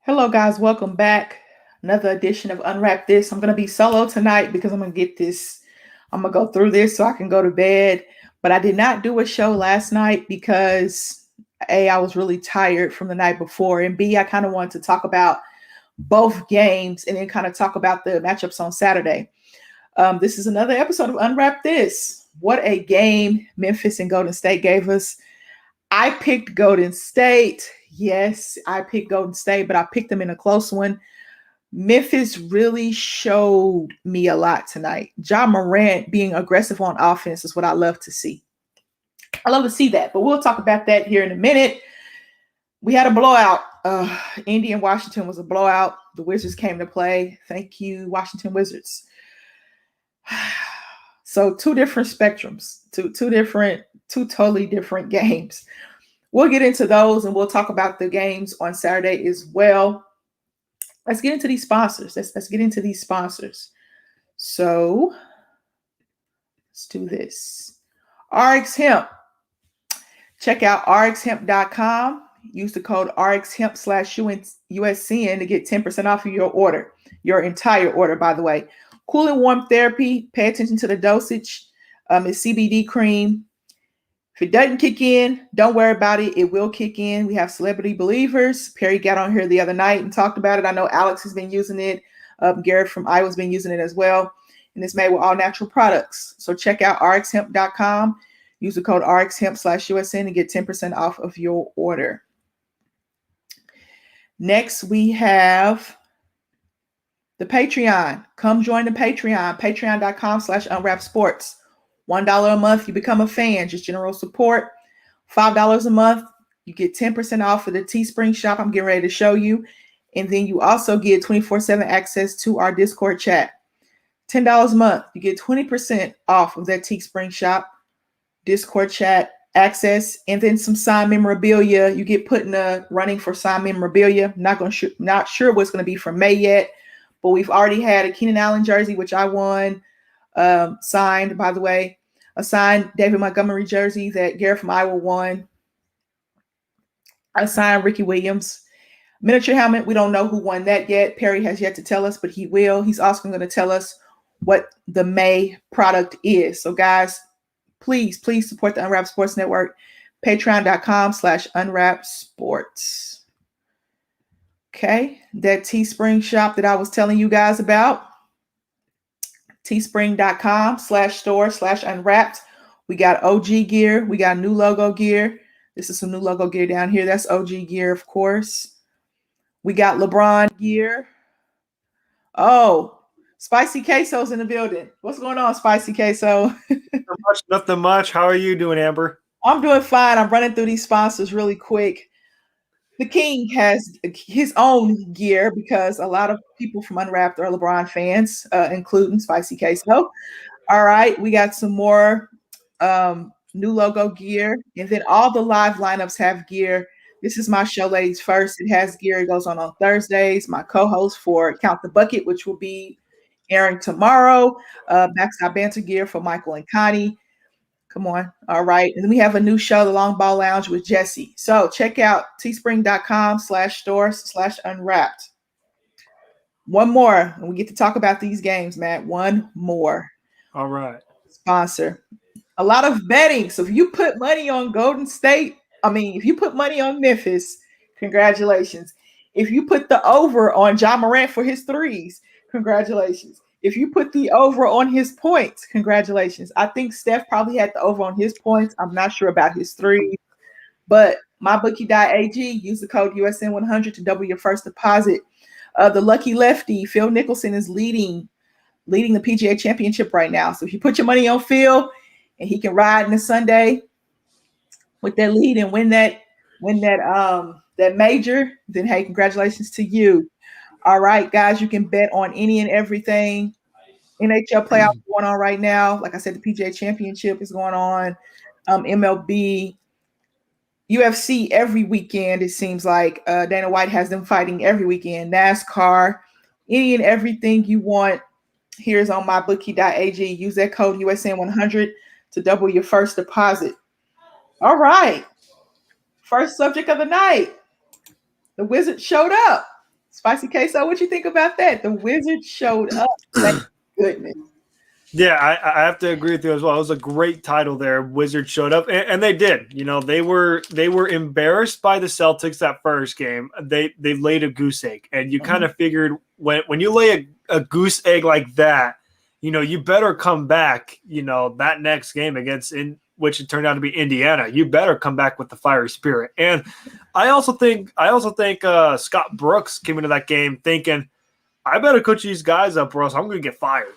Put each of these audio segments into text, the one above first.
Hello, guys. Welcome back. Another edition of Unwrap This. I'm going to be solo tonight because I'm going to get this. I'm going to go through this so I can go to bed. But I did not do a show last night because A, I was really tired from the night before. And B, I kind of wanted to talk about both games and then kind of talk about the matchups on Saturday. This is another episode of Unwrap This. What a game Memphis and Golden State gave us. I picked Golden State. Yes, I picked Golden State, but I picked them in a close one. Memphis really showed me a lot tonight. Ja Morant being aggressive on offense is what I love to see. I love to see that, but we'll talk about that here in a minute. We had a blowout. Indy and Washington was a blowout. The Wizards came to play. Thank you, Washington Wizards. So two different spectrums, two totally different games. We'll get into those and we'll talk about the games on Saturday as well. Let's get into these sponsors. Let's get into these sponsors. So let's do this. RX Hemp. Check out rxhemp.com. Use the code RXHemp/USCN to get 10% off of your order, your entire order, by the way. Cool and warm therapy. Pay attention to the dosage. It's CBD cream. If it doesn't kick in, don't worry about it. It will kick in. We have Celebrity Believers. Perry got on here the other night and talked about it. I know Alex has been using it. Garrett from Iowa's been using it as well. And it's made with all natural products. So check out rxhemp.com. Use the code RXHemp/USN to get 10% off of your order. Next, we have the Patreon. Come join the Patreon. Patreon.com/unwrapsports. $1 a month, you become a fan, just general support. $5 a month, you get 10% off for the Teespring shop I'm getting ready to show you. And then you also get 24/7 access to our Discord chat. $10 a month, you get 20% off of that Teespring shop, Discord chat access, and then some signed memorabilia. You get put in the running for signed memorabilia. Not sure what's going to be for May yet, but we've already had a Keenan Allen jersey, which I won. Signed, by the way, a signed David Montgomery jersey that Garrett from Iowa won. I signed Ricky Williams. Miniature helmet, we don't know who won that yet. Perry has yet to tell us, but he will. He's also going to tell us what the May product is. So guys, please support the Unwrap Sports Network. Patreon.com/unwrapsports. Okay, that Teespring shop that I was telling you guys about. Teespring.com/store/unwrapped. We got OG gear. We got new logo gear. This is some new logo gear down here. That's OG gear, of course. We got LeBron gear. Oh, Spicy Queso's in the building. What's going on, Spicy Queso? Nothing much. How are you doing, Amber? I'm doing fine. I'm running through these sponsors really quick. The King has his own gear because a lot of people from Unwrapped are LeBron fans, including Spicy Queso. All right, we got some more new logo gear, and then all the live lineups have gear. This is my show, Ladies First. It has gear. It goes on Thursdays. My co-host for Count the Bucket, which will be airing tomorrow. Backside Banter gear for Michael and Connie. Come on. All right. And then we have a new show, The Long Ball Lounge with Jesse. So check out teespring.com/store/unwrapped. One more. And we get to talk about these games, Matt. One more. All right. Sponsor. A lot of betting. So if you put money on Golden State, if you put money on Memphis, congratulations. If you put the over on Ja Morant for his threes, congratulations. If you put the over on his points, congratulations. I think Steph probably had the over on his points. I'm not sure about his threes. But mybookie.ag, use the code USN100 to double your first deposit. The lucky lefty, Phil Nicholson, is leading the PGA Championship right now. So if you put your money on Phil and he can ride in the Sunday with that lead and win that major, then hey, congratulations to you. All right, guys, you can bet on any and everything. NHL playoffs going on right now. Like I said, the PGA Championship is going on. MLB, UFC every weekend. It seems like Dana White has them fighting every weekend. NASCAR, any and everything you want. Here's on mybookie.ag. Use that code USN100 to double your first deposit. All right. First subject of the night. The Wizards showed up. Spicy Queso, what you think about that? The Wizards showed up. Thank goodness. Yeah, I have to agree with you as well. It was a great title there. Wizards showed up, and they did. You know, they were embarrassed by the Celtics that first game. They laid a goose egg, and you kind of figured when you lay a goose egg like that, you know, you better come back. You know, that next game against which it turned out to be Indiana, you better come back with the fiery spirit. And I also think Scott Brooks came into that game thinking, I better coach these guys up, or else I'm going to get fired.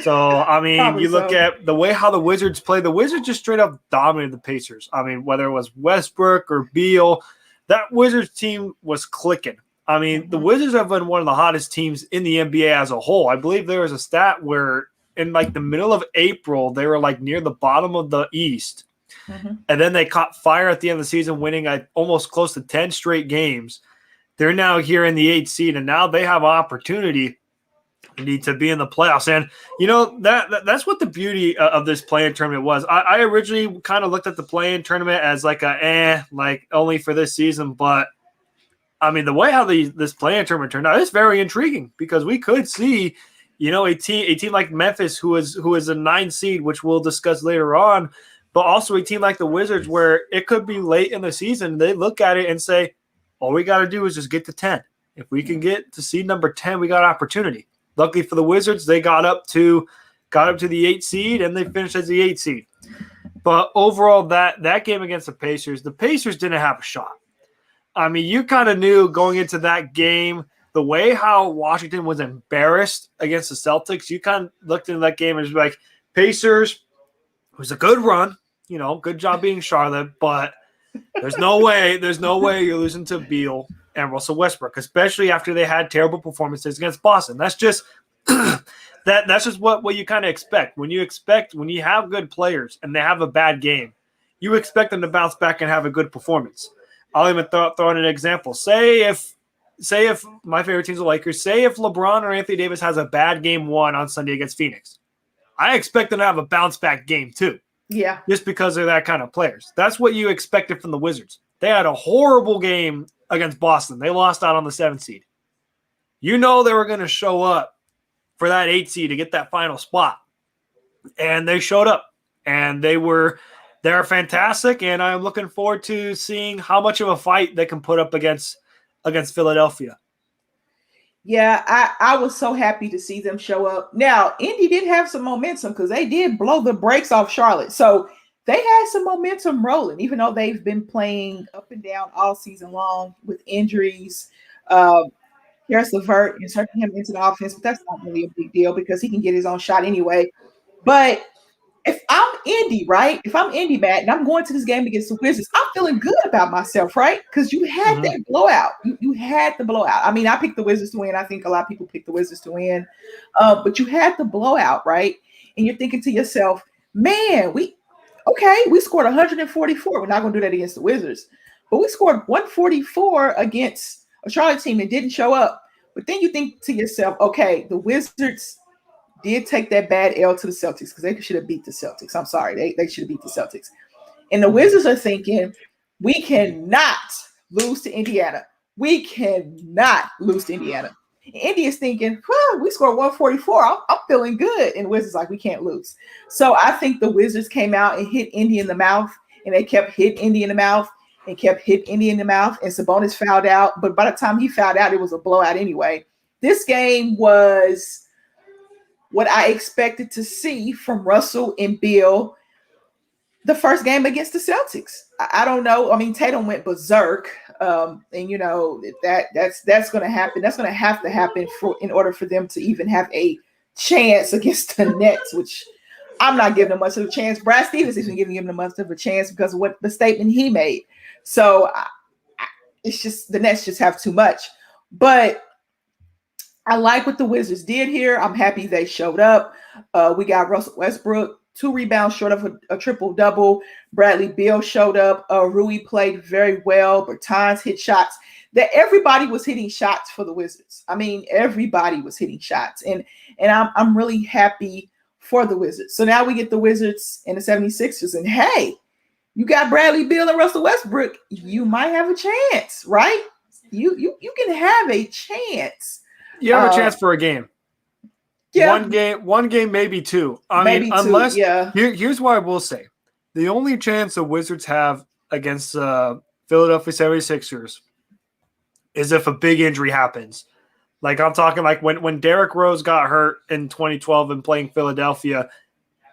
So, I mean, you look at the way how the Wizards play. The Wizards just straight up dominated the Pacers. I mean, whether it was Westbrook or Beal, that Wizards team was clicking. I mean, the Wizards have been one of the hottest teams in the NBA as a whole. I believe there was a stat where in like the middle of April, they were like near the bottom of the East. And then they caught fire at the end of the season, winning almost close to 10 straight games. They're now here in the 8th seed, and now they have an opportunity need to be in the playoffs. And you know that's what the beauty of this play-in tournament was. I originally kind of looked at the play-in tournament as like like only for this season, but I mean the way how this play-in tournament turned out is very intriguing because we could see, you know, a team like Memphis who is a 9 seed, which we'll discuss later on, but also a team like the Wizards where it could be late in the season. They look at it and say, all we got to do is just get to 10. If we can get to seed number 10, we got opportunity. Luckily for the Wizards, they got up to the 8th seed, and they finished as the 8th seed. But overall, that game against the Pacers didn't have a shot. I mean, you kind of knew going into that game, the way how Washington was embarrassed against the Celtics, you kind of looked into that game and was like, Pacers, it was a good run. You know, good job being Charlotte, but there's no way you're losing to Beal and Russell Westbrook, especially after they had terrible performances against Boston. That's just that's just what you kind of expect. When you have good players and they have a bad game, you expect them to bounce back and have a good performance. I'll even throw in an example. Say if my favorite team's the Lakers, say if LeBron or Anthony Davis has a bad game 1 on Sunday against Phoenix, I expect them to have a bounce back game 2. Yeah. Just because they're that kind of players. That's what you expected from the Wizards. They had a horrible game against Boston. They lost out on the 7th seed. You know they were going to show up for that 8th seed to get that final spot. And they showed up. And they're fantastic. And I'm looking forward to seeing how much of a fight they can put up against Philadelphia. Yeah, I was so happy to see them show up. Now, Indy did have some momentum because they did blow the brakes off Charlotte. So they had some momentum rolling, even though they've been playing up and down all season long with injuries. Karis LeVert inserting him into the offense, but that's not really a big deal because he can get his own shot anyway. But if I'm Indy, right? If I'm Indy, Matt, and I'm going to this game against the Wizards, I'm feeling good about myself, right? Because you had that blowout. You had the blowout. I mean, I picked the Wizards to win. I think a lot of people picked the Wizards to win. But you had the blowout, right? And you're thinking to yourself, man, we scored 144. We're not going to do that against the Wizards. But we scored 144 against a Charlotte team that didn't show up. But then you think to yourself, okay, the Wizards did take that bad L to the Celtics because they should have beat the Celtics. I'm sorry. They should have beat the Celtics. And the Wizards are thinking, we cannot lose to Indiana. We cannot lose to Indiana. And Indy is thinking, we scored 144. I'm feeling good. And the Wizards like, we can't lose. So I think the Wizards came out and hit Indy in the mouth, and they kept hitting Indy in the mouth and kept hitting Indy in the mouth. And Sabonis fouled out. But by the time he fouled out, it was a blowout anyway. This game was what I expected to see from Russell and Beal the first game against the Celtics. I don't know. I mean, Tatum went berserk, and you know that's going to happen. That's going to have to happen in order for them to even have a chance against the Nets, which I'm not giving them much of a chance. Brad Stevens isn't giving them much of a chance because of what the statement he made. So it's just the Nets just have too much. But I like what the Wizards did here. I'm happy they showed up. We got Russell Westbrook, 2 rebounds short of a triple-double. Bradley Beal showed up. Rui played very well. Bertans hit shots. That everybody was hitting shots for the Wizards. I mean, everybody was hitting shots. And I'm really happy for the Wizards. So now we get the Wizards and the 76ers. And, hey, you got Bradley Beal and Russell Westbrook. You might have a chance, right? you can have a chance. You have a chance for a game. Yeah, One game, maybe two. I maybe mean, two, unless yeah. Here's what I will say: the only chance the Wizards have against Philadelphia 76ers is if a big injury happens. Like I'm talking like when Derrick Rose got hurt in 2012 and playing Philadelphia.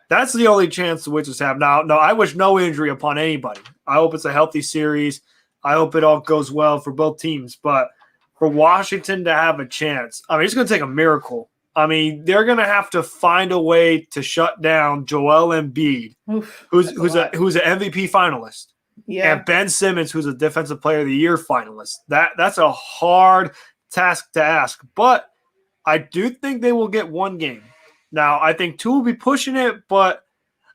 That's the only chance the Wizards have. Now, no, I wish no injury upon anybody. I hope it's a healthy series. I hope it all goes well for both teams. But for Washington to have a chance, I mean, it's going to take a miracle. I mean, they're going to have to find a way to shut down Joel Embiid, who's an MVP finalist, and Ben Simmons, who's a Defensive Player of the Year finalist. That's a hard task to ask. But I do think they will get one game. Now, I think two will be pushing it, but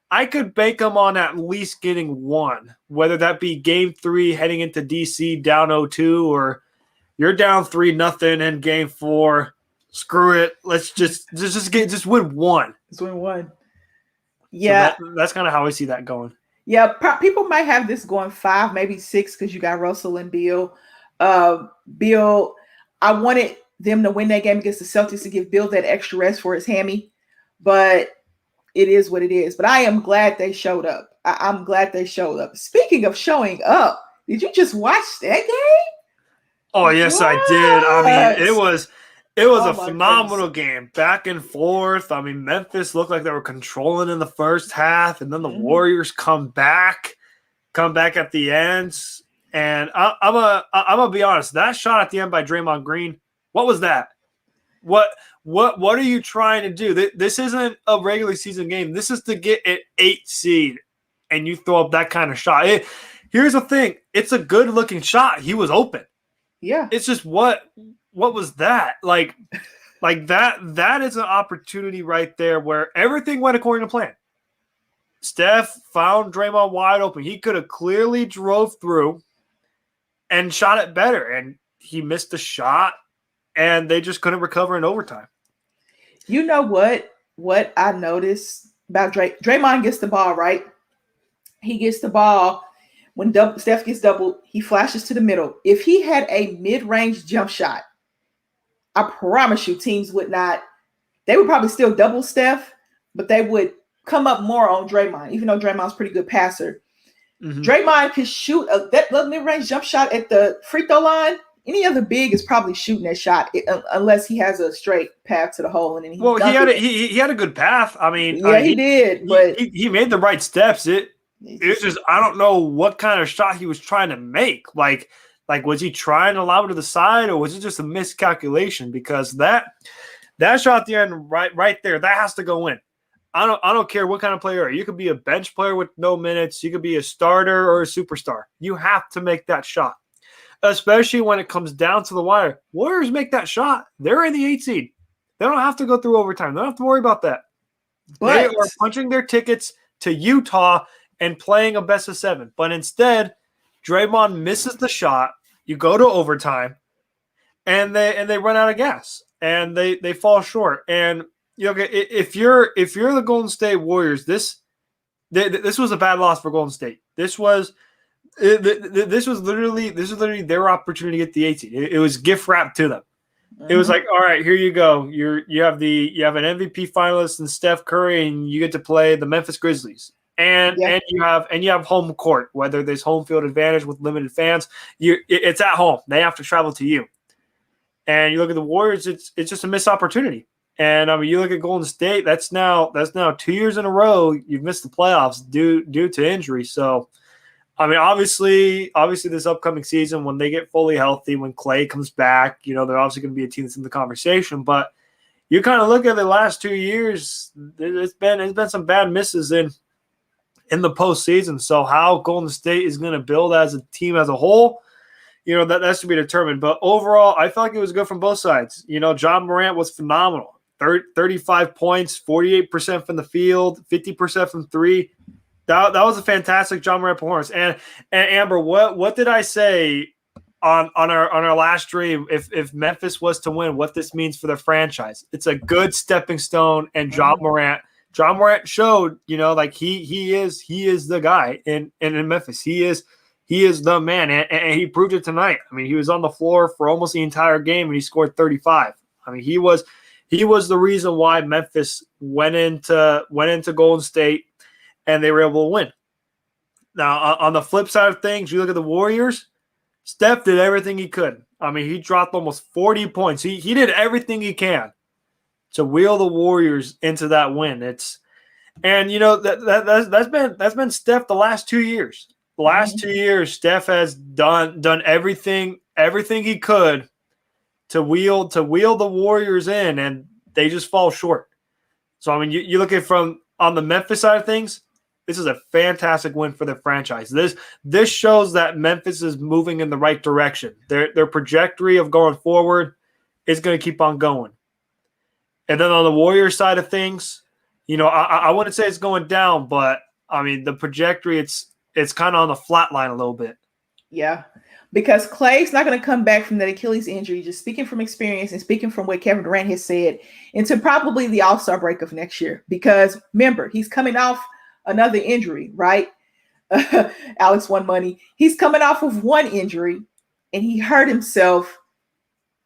I could bank them on at least getting one, whether that be game 3 heading into DC down 0-2, or you're down 3-0 in game 4. Screw it. Let's just win one. Just win one. Yeah. So that's kind of how I see that going. Yeah, people might have this going 5, maybe 6, because you got Russell and Beal. Beal, I wanted them to win that game against the Celtics to give Beal that extra rest for his hammy. But it is what it is. But I am glad they showed up. I'm glad they showed up. Speaking of showing up, did you just watch that game? Oh, yes, what? I did. I mean, it was a phenomenal game. Back and forth. I mean, Memphis looked like they were controlling in the first half, and then the Warriors come back at the end. And I'm gonna be honest. That shot at the end by Draymond Green, what was that? What are you trying to do? This isn't a regular season game. This is to get an 8 seed, and you throw up that kind of shot. Here's the thing. It's a good-looking shot. He was open. Yeah. It's just what was that? Like that is an opportunity right there where everything went according to plan. Steph found Draymond wide open. He could have clearly drove through and shot it better, and he missed the shot, and they just couldn't recover in overtime. You know what I noticed about Draymond gets the ball, right? He gets the ball. When Steph gets doubled, he flashes to the middle. If he had a mid-range jump shot, I promise you teams would not – they would probably still double Steph, but they would come up more on Draymond, even though Draymond's a pretty good passer. Mm-hmm. Draymond could shoot that mid-range jump shot at the free throw line. Any other big is probably shooting that shot unless he has a straight path to the hole. And then he had a good path. I mean, he did, but he made the right steps. It's just I don't know what kind of shot he was trying to make. Like was he trying to lob it to the side, or was it just a miscalculation? Because that shot at the end right there, that has to go in. I don't care what kind of player. You could be a bench player with no minutes. You could be a starter or a superstar. You have to make that shot. Especially when it comes down to the wire. Warriors make that shot. They're in the 8 seed. They don't have to go through overtime. They don't have to worry about that. But they are punching their tickets to Utah and playing a best of 7. But instead, Draymond misses the shot. You go to overtime, and they run out of gas, and they fall short. And if you're the Golden State Warriors, this was a bad loss for Golden State. This was literally their opportunity to get the 8 seed. It was gift wrapped to them. Mm-hmm. It was like, all right, here you go. You have an MVP finalist in Steph Curry, and you get to play the Memphis Grizzlies. And you have home court, whether there's home field advantage with limited fans. It's at home. They have to travel to you. And you look at the Warriors, it's just a missed opportunity. And I mean, you look at Golden State. That's now 2 years in a row you've missed the playoffs due to injury. So. I mean, obviously, this upcoming season, when they get fully healthy, when Klay comes back, they're obviously going to be a team that's in the conversation. But you kind of look at the last 2 years, it's been some bad misses in the postseason. So how Golden State is going to build as a team as a whole, that's to be determined. But overall, I felt like it was good from both sides. John Morant was phenomenal. 35 points, 48% from the field, 50% from 3. That was a fantastic John Morant performance. And Amber, what did I say on our last stream? If Memphis was to win, what this means for the franchise? It's a good stepping stone. And John Morant showed, like he is the guy in Memphis. He is he is the man, and he proved it tonight. I mean, he was on the floor for almost the entire game, and he scored 35. I mean, he was the reason why Memphis went into Golden State, and they were able to win. Now, on the flip side of things, you look at the Warriors. Steph did everything he could. I mean, he dropped almost 40 points. He did everything he can to wheel the Warriors into that win. And you know that's been Steph the last 2 years. The last 2 years, Steph has done everything he could to wheel the Warriors in, and they just fall short. So I mean, you look at from on the Memphis side of things. This is a fantastic win for the franchise. This shows that Memphis is moving in the right direction. Their trajectory of going forward is going to keep on going. And then on the Warriors side of things, you know, I wouldn't say it's going down, but I mean the trajectory it's kind of on the flat line a little bit. Yeah, because Clay's not going to come back from that Achilles injury. Just speaking from experience and speaking from what Kevin Durant has said, into probably the All-Star break of next year. Because remember, he's coming off another injury, right? Alex won money. He's coming off of one injury and he hurt himself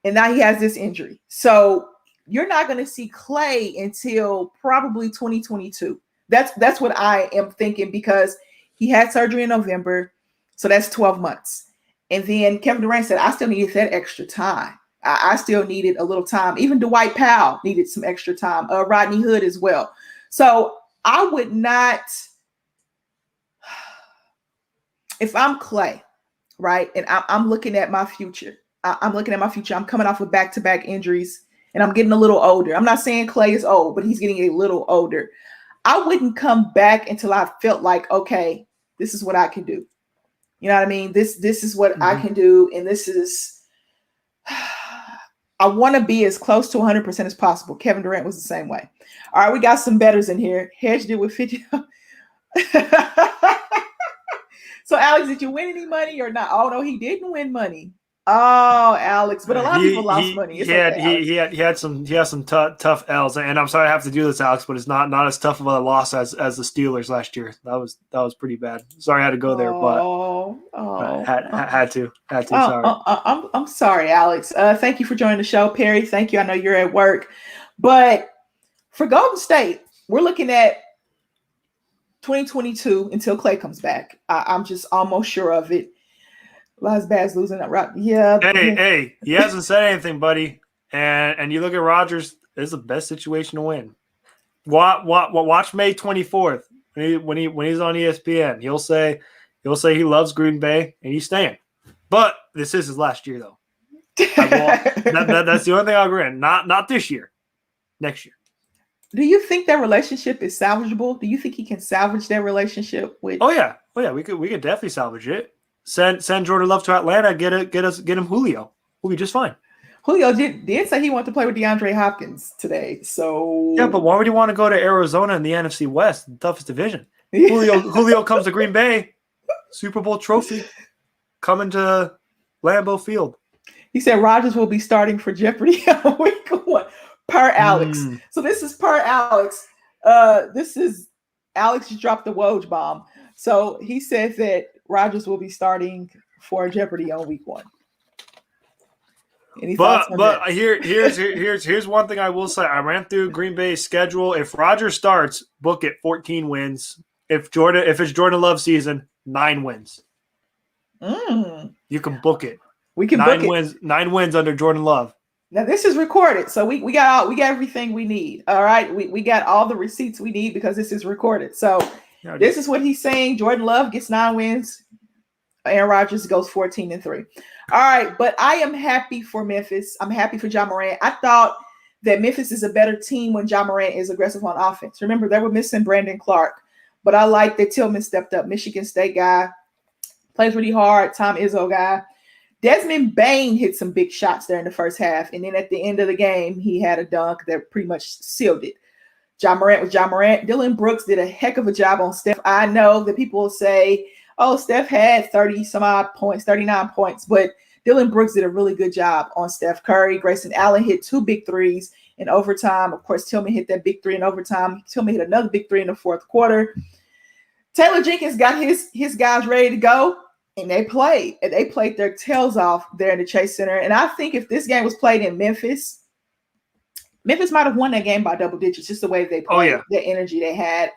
and now he has this injury. So you're not going to see Clay until probably 2022. That's what I am thinking, because he had surgery in November. So that's 12 months. And then Kevin Durant said, I still needed that extra time. I still needed a little time. Even Dwight Powell needed some extra time. Rodney Hood as well. So I would not, if I'm Clay, right, and I'm looking at my future. I'm looking at my future. I'm coming off of back-to-back injuries, and I'm getting a little older. I'm not saying Clay is old, but he's getting a little older. I wouldn't come back until I felt like, okay, this is what I can do. You know what I mean? This is what I can do, and this is I want to be as close to 100% as possible. Kevin Durant was the same way. All right, we got some bettors in here. Hedge did with 50. So, Alex, did you win any money or not? Oh, no, he didn't win money. Oh, Alex, but a lot of people lost money. He had some tough L's, and I'm sorry I have to do this, Alex, but it's not as tough of a loss as the Steelers last year. That was pretty bad. Sorry I had to go there, but had to. Sorry. I'm sorry, Alex. Thank you for joining the show, Perry. Thank you. I know you're at work, but for Golden State, we're looking at 2022 until Clay comes back. I'm just almost sure of it. Las Bass losing that route. Yeah. Hey, he hasn't said anything, buddy. And you look at Rodgers, this is the best situation to win. Watch May 24th when he's on ESPN. He'll say he loves Green Bay and he's staying. But this is his last year, though. That's the only thing I'll agree on. Not this year. Next year. Do you think that relationship is salvageable? Do you think he can salvage that relationship with? Oh yeah. We could definitely salvage it. Send Jordan Love to Atlanta. Get him Julio. We'll be just fine. Julio did say he wanted to play with DeAndre Hopkins today. So yeah, but why would he want to go to Arizona in the NFC West, the toughest division? Julio comes to Green Bay, Super Bowl trophy, coming to Lambeau Field. He said Rodgers will be starting for Jeopardy week 1 per Alex. So this is per Alex. This is Alex just dropped the Woj bomb. So he says that Rodgers will be starting for Jeopardy on week 1. But here's one thing I will say. I ran through Green Bay's schedule. If Rodgers starts, book it 14 wins. If it's Jordan Love season, 9 wins. You can book it. We can 9 book wins. 9 wins under Jordan Love. Now this is recorded, so we got everything we need. All right, we got all the receipts we need because this is recorded. So this is what he's saying. Jordan Love gets 9 wins. Aaron Rodgers goes 14-3. All right, but I am happy for Memphis. I'm happy for Ja Morant. I thought that Memphis is a better team when Ja Morant is aggressive on offense. Remember, they were missing Brandon Clark, but I like that Tillman stepped up. Michigan State guy, plays really hard. Tom Izzo guy. Desmond Bane hit some big shots there in the first half, and then at the end of the game, he had a dunk that pretty much sealed it. Ja Morant was Ja Morant. Dylan Brooks did a heck of a job on Steph. I know that people will say, oh, Steph had 30-some-odd points, 39 points, but Dylan Brooks did a really good job on Steph Curry. Grayson Allen hit 2 big threes in overtime. Of course, Tillman hit that big 3 in overtime. Tillman hit another big 3 in the fourth quarter. Taylor Jenkins got his guys ready to go, And they played their tails off there in the Chase Center. And I think if this game was played in Memphis might have won that game by double digits, just the way they played, the energy they had.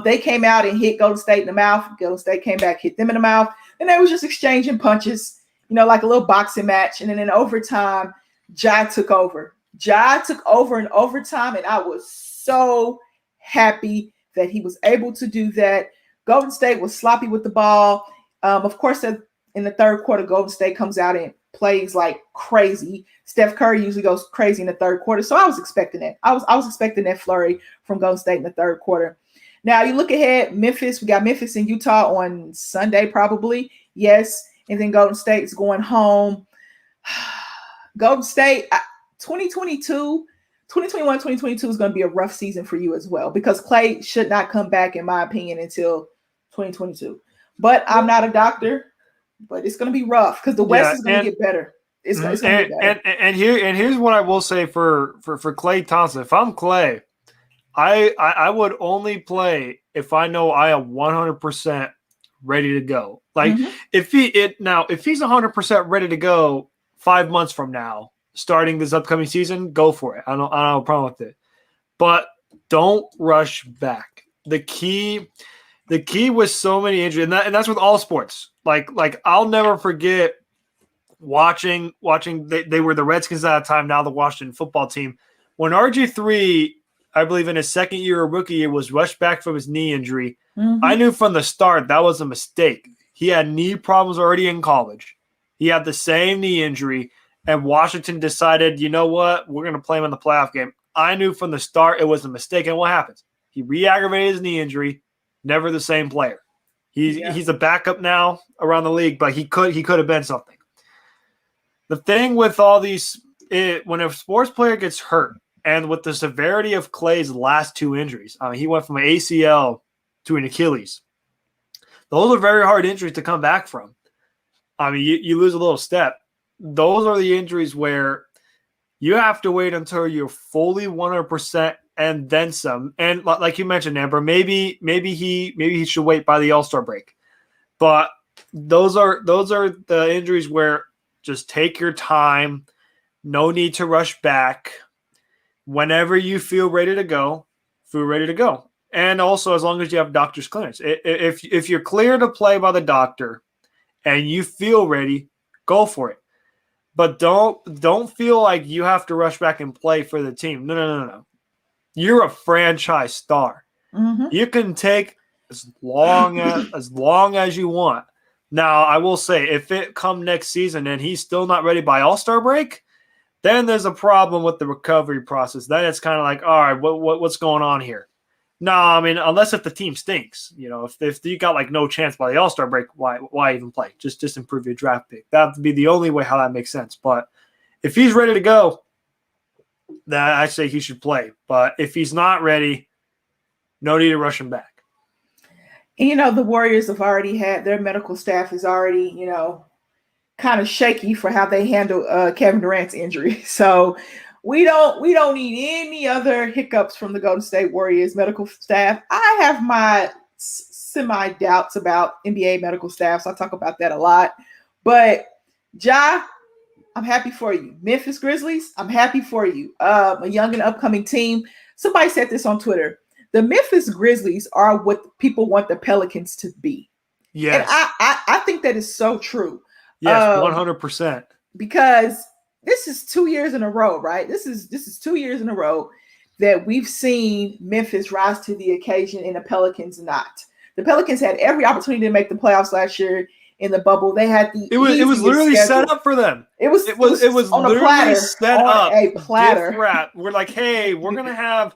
They came out and hit Golden State in the mouth. Golden State came back, hit them in the mouth. And they was just exchanging punches, like a little boxing match. And then in overtime, Ja took over. Ja took over in overtime, and I was so happy that he was able to do that. Golden State was sloppy with the ball. Of course, in the third quarter, Golden State comes out and plays like crazy. Steph Curry usually goes crazy in the third quarter, so I was expecting that. I was expecting that flurry from Golden State in the third quarter. Now you look ahead, Memphis. We got Memphis and Utah on Sunday, probably. Yes, and then Golden State's going home. Golden State, 2021, 2022 is going to be a rough season for you as well, because Clay should not come back, in my opinion, until 2022. But I'm not a doctor, but it's going to be rough because the West is going to get better. It's going to get better. And here's what I will say for Klay Thompson. If I'm Clay, I would only play if I know I am 100% ready to go. Like if he's 100% ready to go 5 months from now, starting this upcoming season, go for it. I don't have a problem with it. But don't rush back. The key with so many injuries, and that's with all sports. Like I'll never forget watching. They were the Redskins at the time, now the Washington football team. When RG3, I believe in his second year or rookie year, was rushed back from his knee injury, I knew from the start that was a mistake. He had knee problems already in college. He had the same knee injury, and Washington decided, you know what, we're going to play him in the playoff game. I knew from the start it was a mistake, and what happens? He re-aggravated his knee injury, never the same player. He's a backup now around the league, but he could have been something. The thing with all these, when a sports player gets hurt, and with the severity of Clay's last two injuries, he went from an ACL to an Achilles. Those are very hard injuries to come back from. You lose a little step. Those are the injuries where you have to wait until you're fully 100% and then some. And like you mentioned, Amber, maybe he should wait by the All-Star break. But those are the injuries where just take your time. No need to rush back. Whenever you feel ready to go, And also, as long as you have doctor's clearance. If you're clear to play by the doctor and you feel ready, go for it. But don't feel like you have to rush back and play for the team. No. You're a franchise star. You can take as long as you want. Now, I will say, if it come next season and he's still not ready by All-Star break, then there's a problem with the recovery process. Then it's kind of like, all right, what's going on here? No, unless if the team stinks, if you got like no chance by the All-Star break, why even play? Just improve your draft pick. That would be the only way how that makes sense. But if he's ready to go, then I say he should play. But if he's not ready, no need to rush him back. And, the Warriors have already had their medical staff is already, kind of shaky for how they handle Kevin Durant's injury. So we don't need any other hiccups from the Golden State Warriors medical staff. I have my semi doubts about NBA medical staff, so I talk about that a lot. But Ja, I'm happy for you. Memphis Grizzlies, I'm happy for you. A young and upcoming team. Somebody said this on Twitter. The Memphis Grizzlies are what people want the Pelicans to be. Yes. And I think that is so true. Yes, 100%. Because this is 2 years in a row, right? This is 2 years in a row that we've seen Memphis rise to the occasion and the Pelicans not. The Pelicans had every opportunity to make the playoffs last year in the bubble. They had it was literally set up for them. It was on literally a platter, set up. A platter. We're like, hey, we're gonna have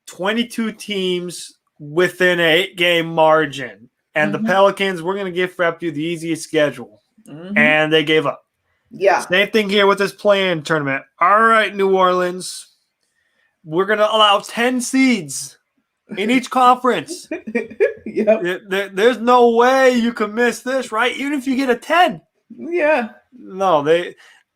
22 teams within an 8-game margin. And the Pelicans, we're going to give Rep you the easiest schedule. And they gave up. Yeah. Same thing here with this play-in tournament. All right, New Orleans, we're going to allow 10 seeds in each conference. Yep. There's no way you can miss this, right? Even if you get a 10. Yeah. No,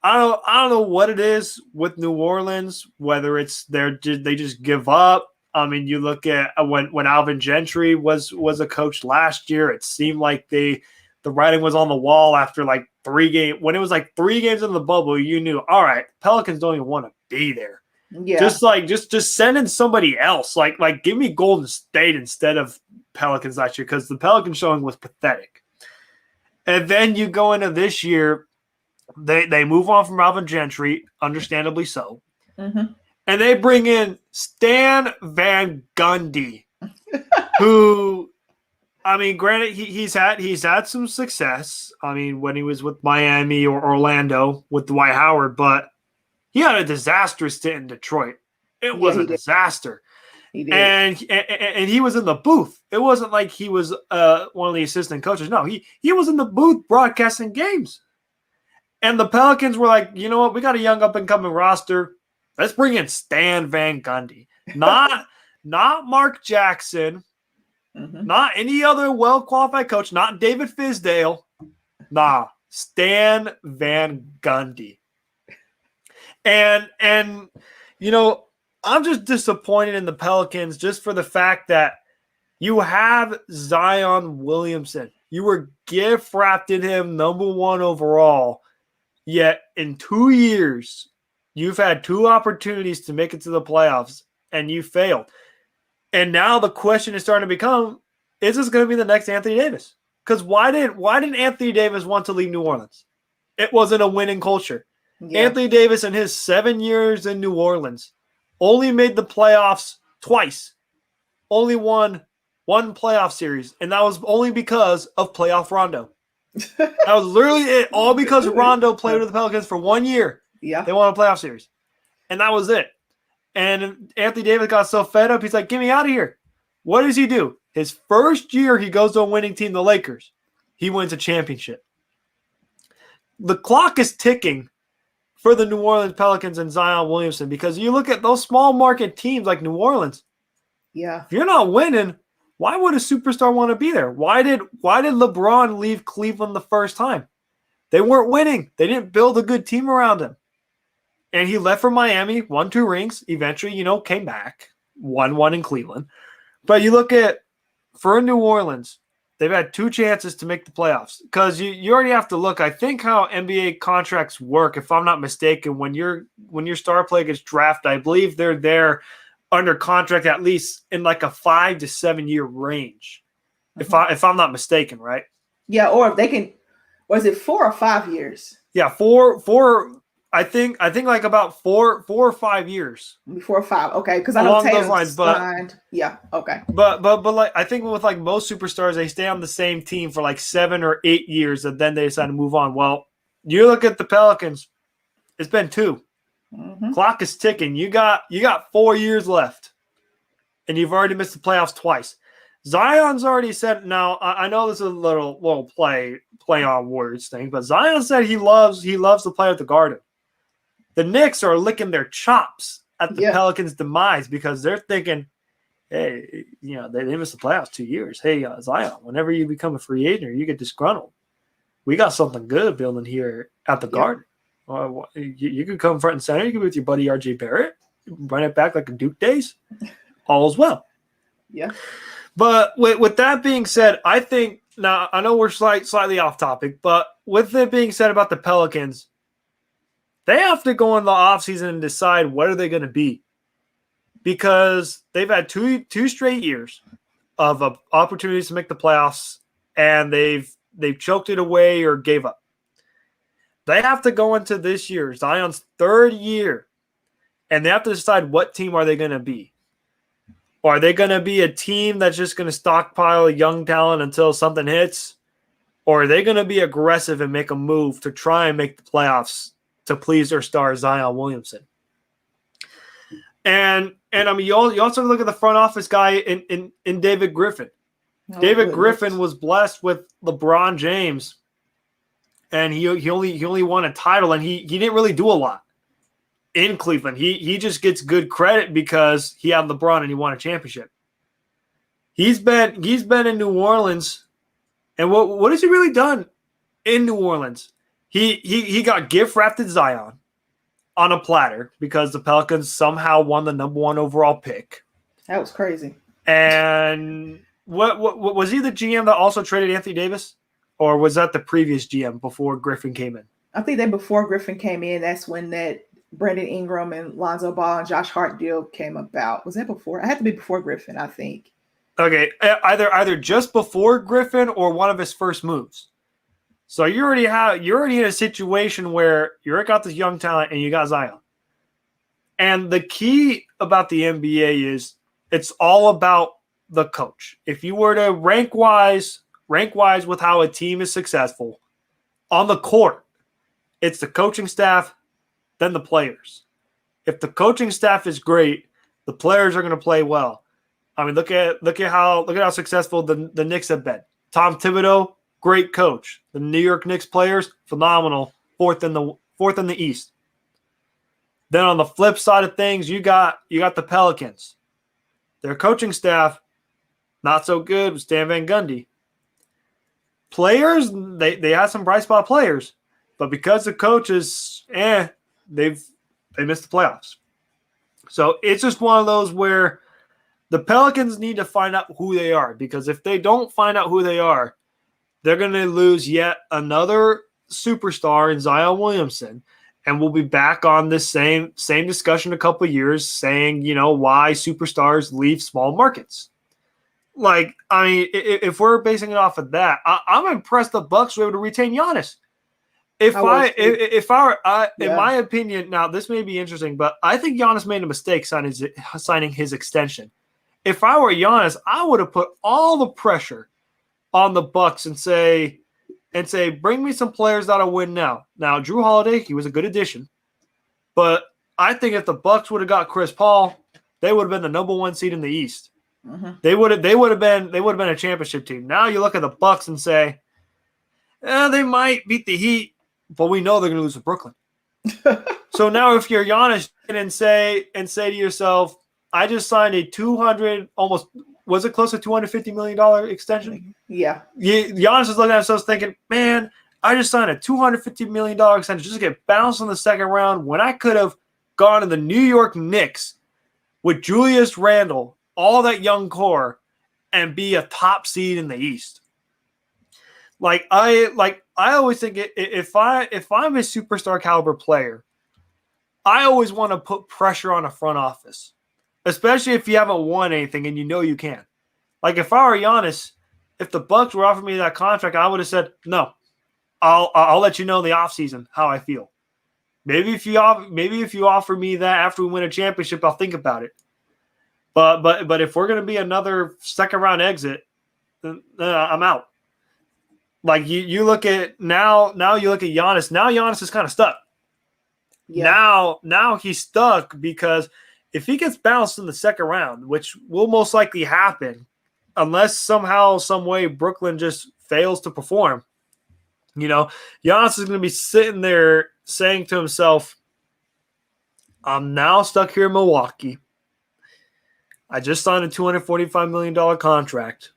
I don't know what it is with New Orleans, whether it's they just give up I mean, you look at when Alvin Gentry was a coach last year, it seemed like the writing was on the wall after like 3 games. When it was like 3 games in the bubble, you knew, all right, Pelicans don't even want to be there. Yeah. Just send in somebody else. Like give me Golden State instead of Pelicans last year, because the Pelicans showing was pathetic. And then you go into this year, they move on from Alvin Gentry, understandably so. Mm-hmm. And they bring in Stan Van Gundy, who, I mean, granted, he's had some success. I mean, when he was with Miami or Orlando with Dwight Howard, but he had a disastrous stint in Detroit. It was a disaster. He did. And he was in the booth. It wasn't like he was one of the assistant coaches. No, he was in the booth broadcasting games. And the Pelicans were like, you know what? We got a young up-and-coming roster. Let's bring in Stan Van Gundy. Not Mark Jackson. Mm-hmm. Not any other well-qualified coach. Not David Fizdale. Nah, Stan Van Gundy. And you know, I'm just disappointed in the Pelicans just for the fact that you have Zion Williamson. You were gift-wrapped in him #1 overall. Yet in 2 years, you've had 2 opportunities to make it to the playoffs, and you failed. And now the question is starting to become, is this going to be the next Anthony Davis? Because why didn't Anthony Davis want to leave New Orleans? It wasn't a winning culture. Yeah. Anthony Davis in his 7 years in New Orleans only made the playoffs twice. Only won 1 playoff series, and that was only because of playoff Rondo. That was literally it, all because Rondo played with the Pelicans for 1 year. Yeah. They won a playoff series. And that was it. And Anthony Davis got so fed up, he's like, get me out of here. What does he do? His first year, he goes to a winning team, the Lakers. He wins a championship. The clock is ticking for the New Orleans Pelicans and Zion Williamson, because you look at those small market teams like New Orleans. Yeah. If you're not winning, why would a superstar want to be there? Why did LeBron leave Cleveland the first time? They weren't winning. They didn't build a good team around him. And he left for Miami, won 2 rings, eventually, came back, won 1 in Cleveland. But you look at, for New Orleans, they've had 2 chances to make the playoffs. Because you already have to look, I think how NBA contracts work, if I'm not mistaken, when your star player gets drafted, I believe they're there under contract at least in like a 5 to 7 year range. Mm-hmm. If I'm not mistaken, right? Yeah, or if they can, was it 4 or 5 years? Yeah, four. I think like about 4 or 5 years. 4 or 5, okay. Because I know Tatum signed. Yeah, okay. But like I think with like most superstars, they stay on the same team for like 7 or 8 years, and then they decide to move on. Well, you look at the Pelicans, it's been 2. Mm-hmm. Clock is ticking. You got 4 years left, and you've already missed the playoffs twice. Zion's already said. Now I know this is a little play on words thing, but Zion said he loves to play at the Garden. The Knicks are licking their chops at the Pelicans' demise because they're thinking, hey, they missed the playoffs 2 years. Hey, Zion, whenever you become a free agent or you get disgruntled, we got something good building here at the Garden. You could come front and center. You could be with your buddy R.J. Barrett, run it back like in Duke days. All's well. Yeah. But with that being said, I think now I know we're slightly off topic, but with it being said about the Pelicans, they have to go in the offseason and decide what are they going to be, because they've had two straight years of opportunities to make the playoffs, and they've choked it away or gave up. They have to go into this year, Zion's 3rd year, and they have to decide what team are they going to be. Or are they going to be a team that's just going to stockpile young talent until something hits? Or are they going to be aggressive and make a move to try and make the playoffs to please their star, Zion Williamson? And I mean, you also look at the front office guy in David Griffin. David Griffin was blessed with LeBron James, and he only won a title, and he didn't really do a lot in Cleveland. He just gets good credit because he had LeBron and he won a championship. He's been in New Orleans, and what has he really done in New Orleans? He got gift wrapped Zion on a platter because the Pelicans somehow won the #1 overall pick. That was crazy. And what was he the GM that also traded Anthony Davis, or was that the previous GM before Griffin came in? I think that before Griffin came in, that's when that Brandon Ingram and Lonzo Ball and Josh Hart deal came about. Was that before? I had to be before Griffin, I think. Okay, either just before Griffin or one of his first moves. So you're already in a situation where you already got this young talent and you got Zion. And the key about the NBA is it's all about the coach. If you were to rank wise with how a team is successful on the court, it's the coaching staff, then the players. If the coaching staff is great, the players are going to play well. I mean, look at how successful the Knicks have been. Tom Thibodeau, great coach. The New York Knicks players, phenomenal, fourth in the East. Then on the flip side of things, you got the Pelicans. Their coaching staff, not so good with Stan Van Gundy. Players, they had some bright spot players, but because the coaches, they missed the playoffs. So it's just one of those where the Pelicans need to find out who they are, because if they don't find out who they are, they're going to lose yet another superstar in Zion Williamson. And we'll be back on this same discussion in a couple of years saying, why superstars leave small markets. Like, I mean, if we're basing it off of that, I'm impressed the Bucks were able to retain Giannis. In my opinion, now this may be interesting, but I think Giannis made a mistake signing his extension. If I were Giannis, I would have put all the pressure on the Bucks and say, bring me some players that'll win now. Now, Drew Holiday, he was a good addition, but I think if the Bucks would have got Chris Paul, they would have been the number one seed in the East. Mm-hmm. They would have been a championship team. Now you look at the Bucks and say, they might beat the Heat, but we know they're going to lose to Brooklyn. So now if you're Giannis and say to yourself, I just signed a was it close to $250 million extension? Yeah. Giannis is looking at himself thinking, man, I just signed a $250 million extension just to get bounced in the second round when I could have gone to the New York Knicks with Julius Randle, all that young core, and be a top seed in the East. I always think if I'm a superstar caliber player, I always want to put pressure on a front office, especially if you haven't won anything and you can. Like if I were Giannis, if the Bucks were offering me that contract, I would have said no. I'll let you know in the offseason how I feel. Maybe if you offer me that after we win a championship, I'll think about it. But if we're going to be another second round exit, then I'm out. Like you look at now you look at Giannis. Now Giannis is kind of stuck. Yeah. Now he's stuck because if he gets bounced in the second round, which will most likely happen, unless somehow, some way Brooklyn just fails to perform, Giannis is going to be sitting there saying to himself, I'm now stuck here in Milwaukee. I just signed a $245 million contract,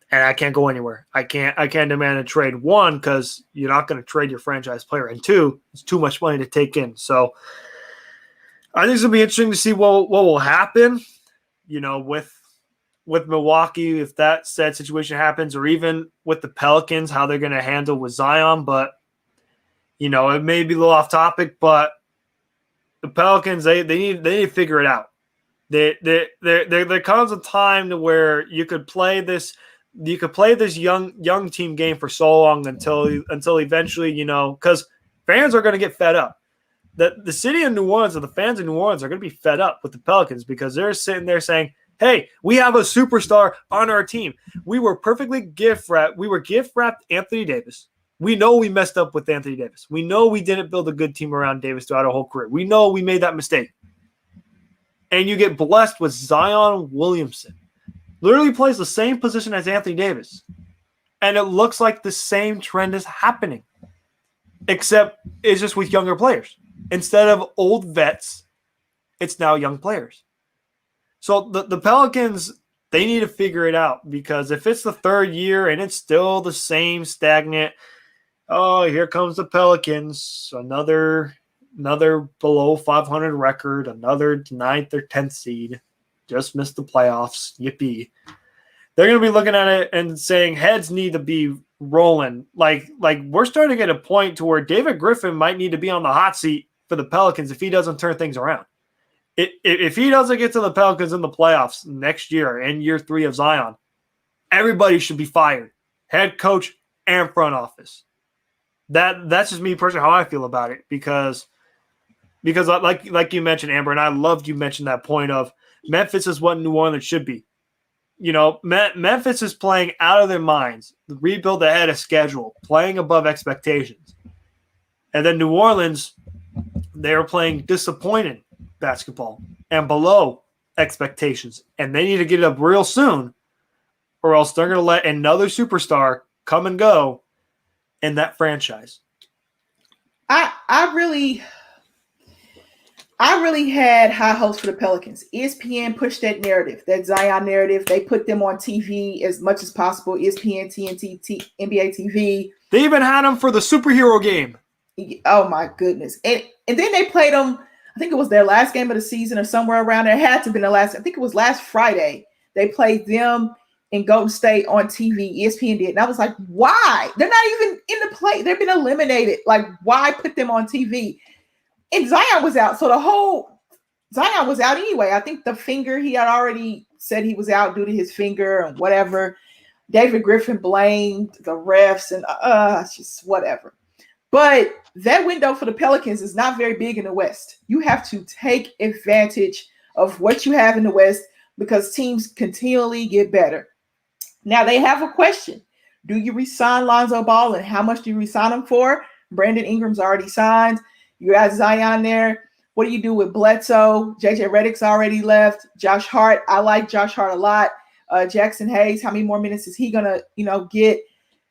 and I can't go anywhere. I can't demand a trade. One, because you're not going to trade your franchise player, and two, it's too much money to take in. So I think it's going to be interesting to see what will happen, with Milwaukee, if that said situation happens, or even with the Pelicans, how they're going to handle with Zion. But, it may be a little off topic, but the Pelicans, they need to figure it out. There comes a time to where you could play this young team game for so long until eventually, because fans are going to get fed up. The city of New Orleans or the fans of New Orleans are going to be fed up with the Pelicans because they're sitting there saying, hey, we have a superstar on our team. We were perfectly gift wrapped. We were gift wrapped Anthony Davis. We know we messed up with Anthony Davis. We know we didn't build a good team around Davis throughout our whole career. We know we made that mistake. And you get blessed with Zion Williamson. Literally plays the same position as Anthony Davis. And it looks like the same trend is happening. Except it's just with younger players. Instead of old vets, it's now young players. So the Pelicans, they need to figure it out, because if it's the third year and it's still the same stagnant, oh, here comes the Pelicans, another below 500 record, another 9th or 10th seed. just missed the playoffs. Yippee. They're going to be looking at it and saying heads need to be rolling. Like we're starting to get a point to where David Griffin might need to be on the hot seat for the Pelicans if he doesn't turn things around. If he doesn't get to the Pelicans in the playoffs next year, in year 3 of Zion, everybody should be fired. Head coach and front office. That's just me personally how I feel about it because like you mentioned, Amber, and I loved you mentioned that point of Memphis is what New Orleans should be. You know, Memphis is playing out of their minds, rebuild ahead of schedule, playing above expectations. And then New Orleans, they are playing disappointing basketball and below expectations. And they need to get it up real soon or else they're going to let another superstar come and go in that franchise. I really had high hopes for the Pelicans. ESPN pushed that narrative, that Zion narrative. They put them on TV as much as possible. ESPN, TNT, NBA TV. They even had them for the superhero game. Oh my goodness! And then they played them. I think it was their last game of the season or somewhere around there. It had to have been the last. I think it was last Friday. They played them in Golden State on TV. ESPN did, and I was like, why? They're not even in the play. They've been eliminated. Like, why put them on TV? And Zion was out. So the whole Zion was out anyway. I think the finger, he had already said he was out due to his finger and whatever. David Griffin blamed the refs and it's just whatever. But that window for the Pelicans is not very big in the West. You have to take advantage of what you have in the West because teams continually get better. Now they have a question. Do you resign Lonzo Ball and how much do you resign him for? Brandon Ingram's already signed. You got Zion there. What do you do with Bledsoe? JJ Redick's already left. Josh Hart. I like Josh Hart a lot. Jackson Hayes. How many more minutes is he gonna, get?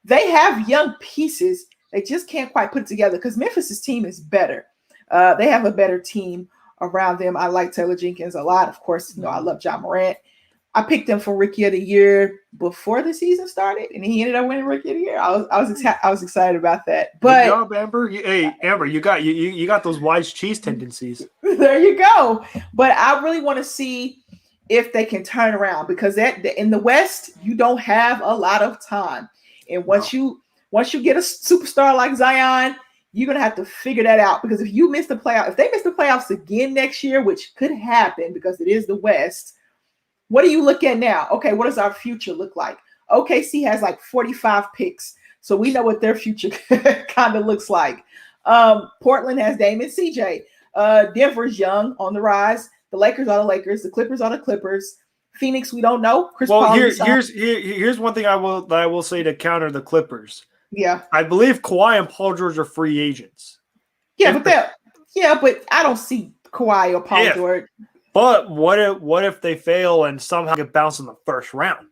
They have young pieces. They just can't quite put it together because Memphis's team is better. They have a better team around them. I like Taylor Jenkins a lot. Of course, I love John Morant. I picked him for Rookie of the Year before the season started, and he ended up winning Rookie of the Year. I was excited about that. But good job, Amber. Hey, Amber, you got those wise cheese tendencies. There you go. But I really want to see if they can turn around because in the West you don't have a lot of time, and once you get a superstar like Zion, you're gonna have to figure that out because if they miss the playoffs again next year, which could happen because it is the West. What do you look at now? Okay, what does our future look like? OKC has like 45 picks, so we know what their future kind of looks like. Portland has Dame and CJ. Denver's young on the rise. The Lakers are the Lakers. The Clippers are the Clippers. Phoenix, we don't know. Chris Paul. Here's one thing I will say to counter the Clippers. Yeah, I believe Kawhi and Paul George are free agents. Yeah, but I don't see Kawhi or Paul George. But what if they fail and somehow get bounced in the first round?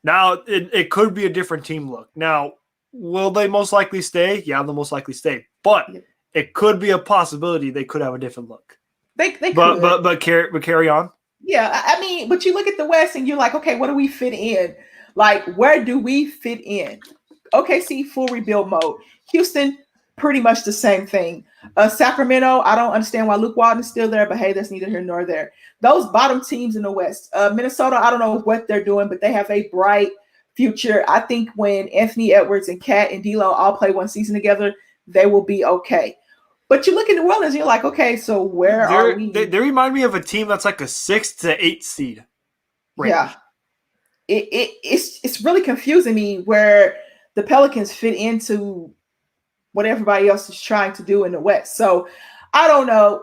Now, it could be a different team look. Now, will they most likely stay? Yeah, they'll most likely stay. But it could be a possibility they could have a different look. They could. But carry on. Yeah, I mean, but you look at the West and you're like, okay, what do we fit in? Like, where do we fit in? OKC, full rebuild mode. Houston, pretty much the same thing. Sacramento, I don't understand why Luke Walton's still there, but hey, that's neither here nor there. Those bottom teams in the West. Minnesota, I don't know what they're doing, but they have a bright future. I think when Anthony Edwards and Kat and D'Lo all play one season together, they will be okay. But you look at New Orleans, you're like, okay, so where are we? They remind me of a team that's like a 6 to 8 seed. Range. Yeah. It's really confusing me where the Pelicans fit into what everybody else is trying to do in the West. So I don't know,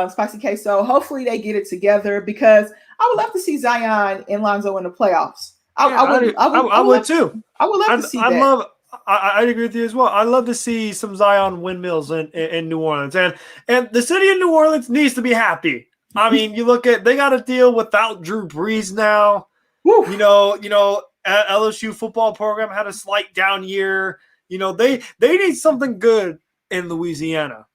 Spicy Queso. Hopefully they get it together because I would love to see Zion and Lonzo in the playoffs. I would too. I would love to see that. I'd agree with you as well. I'd love to see some Zion windmills in New Orleans. And the city of New Orleans needs to be happy. I mean, you look at, they got to deal without Drew Brees now. Woo. LSU football program had a slight down year. They need something good in Louisiana.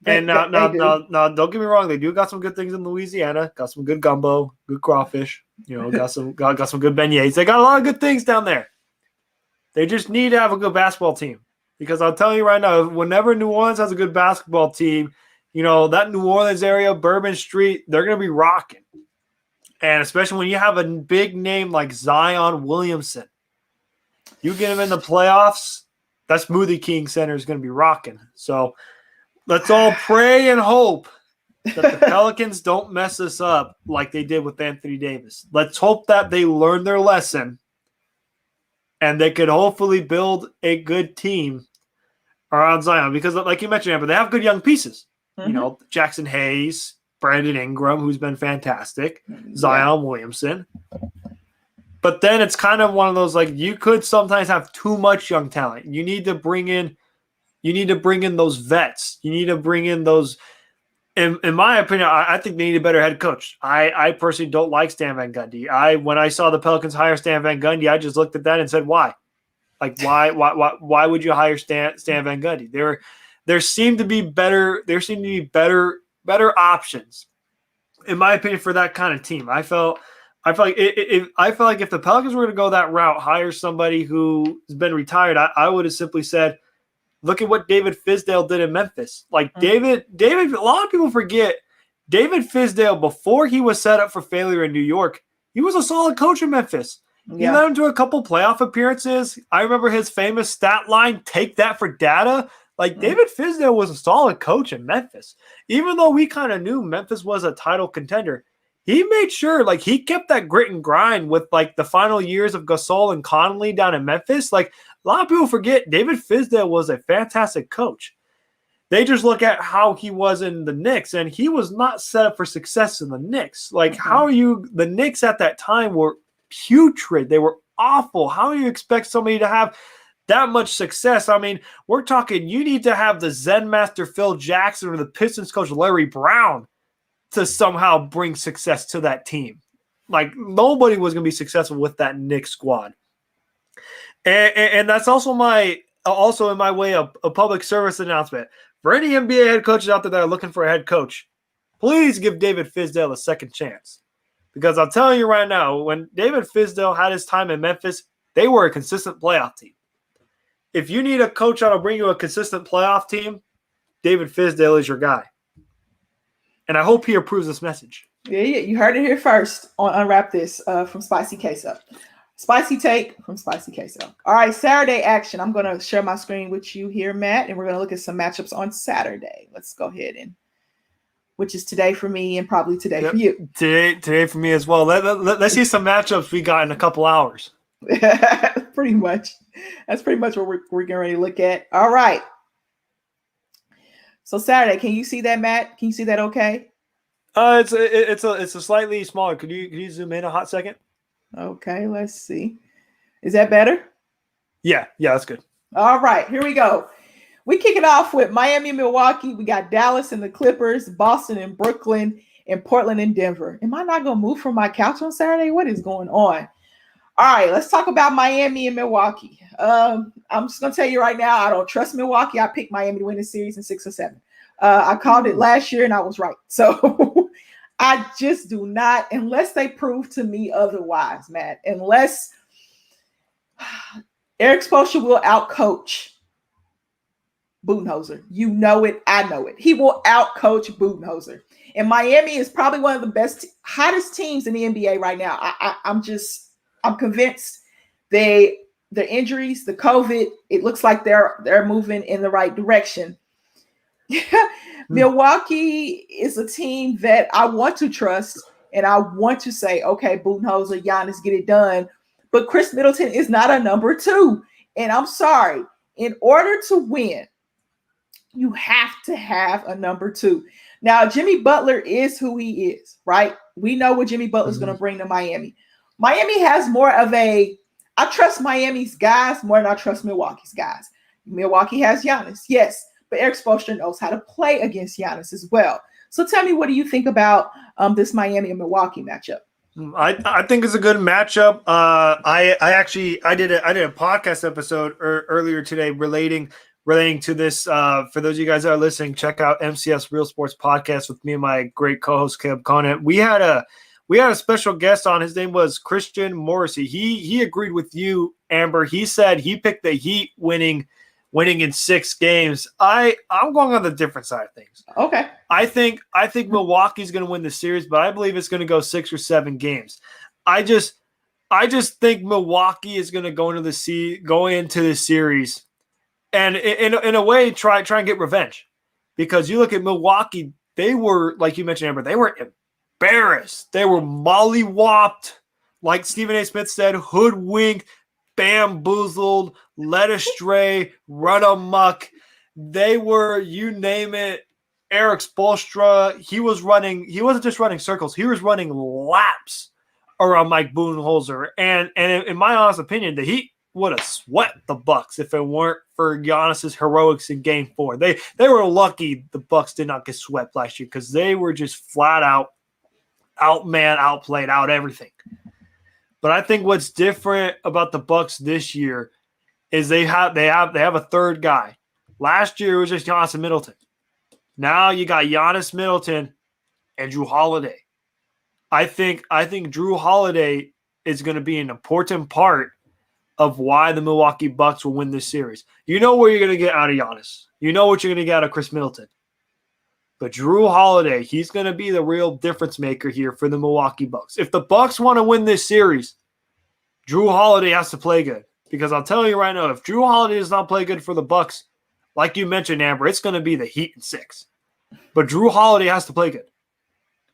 And now, don't get me wrong, they do got some good things in Louisiana. Got some good gumbo, good crawfish. Got some good beignets. They got a lot of good things down there. They just need to have a good basketball team. Because I'll tell you right now, whenever New Orleans has a good basketball team, that New Orleans area, Bourbon Street, they're going to be rocking. And especially when you have a big name like Zion Williamson, you get him in the playoffs, that Smoothie King Center is going to be rocking. So let's all pray and hope that the Pelicans don't mess us up like they did with Anthony Davis. Let's hope that they learn their lesson and they could hopefully build a good team around Zion. Because like you mentioned, Amber, they have good young pieces. Mm-hmm. You know, Jackson Hayes, Brandon Ingram, who's been fantastic, Zion Williamson. But then it's kind of one of those, like, you could sometimes have too much young talent. You need to bring in those vets. You need to bring in those. In my opinion, I think they need a better head coach. I personally don't like Stan Van Gundy. When I saw the Pelicans hire Stan Van Gundy, I just looked at that and said, why? Like, why would you hire Stan Van Gundy? There seem to be better options, in my opinion, for that kind of team. I felt like if the Pelicans were going to go that route, hire somebody who has been retired, I would have simply said, look at what David Fizdale did in Memphis. Like David, a lot of people forget David Fizdale, before he was set up for failure in New York, he was a solid coach in Memphis. He led him to a couple playoff appearances. I remember his famous stat line, take that for data. Like, David Fizdale was a solid coach in Memphis. Even though we kind of knew Memphis was a title contender, he made sure, like, he kept that grit and grind with, like, the final years of Gasol and Conley down in Memphis. Like, a lot of people forget David Fizdale was a fantastic coach. They just look at how he was in the Knicks, and he was not set up for success in the Knicks. Like, the Knicks at that time were putrid. They were awful. How do you expect somebody to have that much success? I mean, we're talking, you need to have the Zen master Phil Jackson or the Pistons coach Larry Brown to somehow bring success to that team. Like, nobody was going to be successful with that Knicks squad. And that's also in my way a public service announcement. For any NBA head coaches out there that are looking for a head coach, please give David Fizdale a second chance. Because I'll tell you right now, when David Fizdale had his time in Memphis, they were a consistent playoff team. If you need a coach that'll bring you a consistent playoff team, David Fizdale is your guy. And I hope he approves this message. Yeah, you heard it here first on Unwrap This from Spicy Queso. Spicy take from Spicy Queso. All right, Saturday action. I'm going to share my screen with you here, Matt, and we're going to look at some matchups on Saturday. Let's go ahead which is today for me and probably today for you. Today for me as well. Let's see some matchups we got in a couple hours. Pretty much. That's pretty much what we're getting ready to look at. All right. So Saturday, can you see that, Matt? Can you see that okay? It's a slightly smaller. Could you zoom in a hot second? Okay, let's see. Is that better? Yeah, that's good. All right, here we go. We kick it off with Miami, Milwaukee. We got Dallas and the Clippers, Boston and Brooklyn, and Portland and Denver. Am I not going to move from my couch on Saturday? What is going on? All right, let's talk about Miami and Milwaukee. I'm just going to tell you right now, I don't trust Milwaukee. I picked Miami to win the series in 6 or 7. I called it last year, and I was right. So I just do not, unless they prove to me otherwise, Matt, unless Eric Spoelstra will outcoach Budenholzer. You know it. I know it. He will outcoach Budenholzer. And Miami is probably one of the best, hottest teams in the NBA right now. I'm convinced their injuries, the COVID, it looks like they're moving in the right direction. Milwaukee is a team that I want to trust, and I want to say, okay, Budenholzer, Giannis, get it done. But Chris Middleton is not a number 2. And I'm sorry, in order to win, you have to have a number 2. Now, Jimmy Butler is who he is, right? We know what Jimmy Butler is going to bring to Miami. Miami has more of I trust Miami's guys more than I trust Milwaukee's guys. Milwaukee has Giannis, yes. But Eric Spoelstra knows how to play against Giannis as well. So tell me, what do you think about this Miami and Milwaukee matchup? I think it's a good matchup. I did a podcast episode earlier today relating to this. For those of you guys that are listening, check out MCS Real Sports Podcast with me and my great co-host Caleb Conant. We had a special guest on. His name was Christian Morrissey. He agreed with you, Amber. He said he picked the Heat winning winning in 6 games. I'm going on the different side of things. Okay. I think Milwaukee's going to win the series, but I believe it's going to go 6 or 7 games. I just think Milwaukee is going to go into the series, and in a way try and get revenge, because you look at Milwaukee, they were, like you mentioned, Amber, they were embarrassed, they were mollywopped, like Stephen A. Smith said, hoodwinked, bamboozled, led astray, run amok. They were, you name it. Eric Spoelstra, he wasn't just running circles, he was running laps around Mike Budenholzer. And in my honest opinion, the Heat would have swept the Bucks if it weren't for Giannis's heroics in Game 4. They were lucky the Bucks did not get swept last year, because they were just flat out outman, outplayed, out everything. But I think what's different about the Bucks this year is they have a third guy. Last year it was just Giannis and Middleton. Now you got Giannis, Middleton, and Jrue Holiday. I think Jrue Holiday is going to be an important part of why the Milwaukee Bucks will win this series. You know what you're going to get out of Giannis. You know what you're going to get out of Chris Middleton. But Jrue Holiday, he's going to be the real difference maker here for the Milwaukee Bucks. If the Bucks want to win this series, Jrue Holiday has to play good. Because I'll tell you right now, if Jrue Holiday does not play good for the Bucks, like you mentioned, Amber, it's going to be the Heat in 6. But Jrue Holiday has to play good.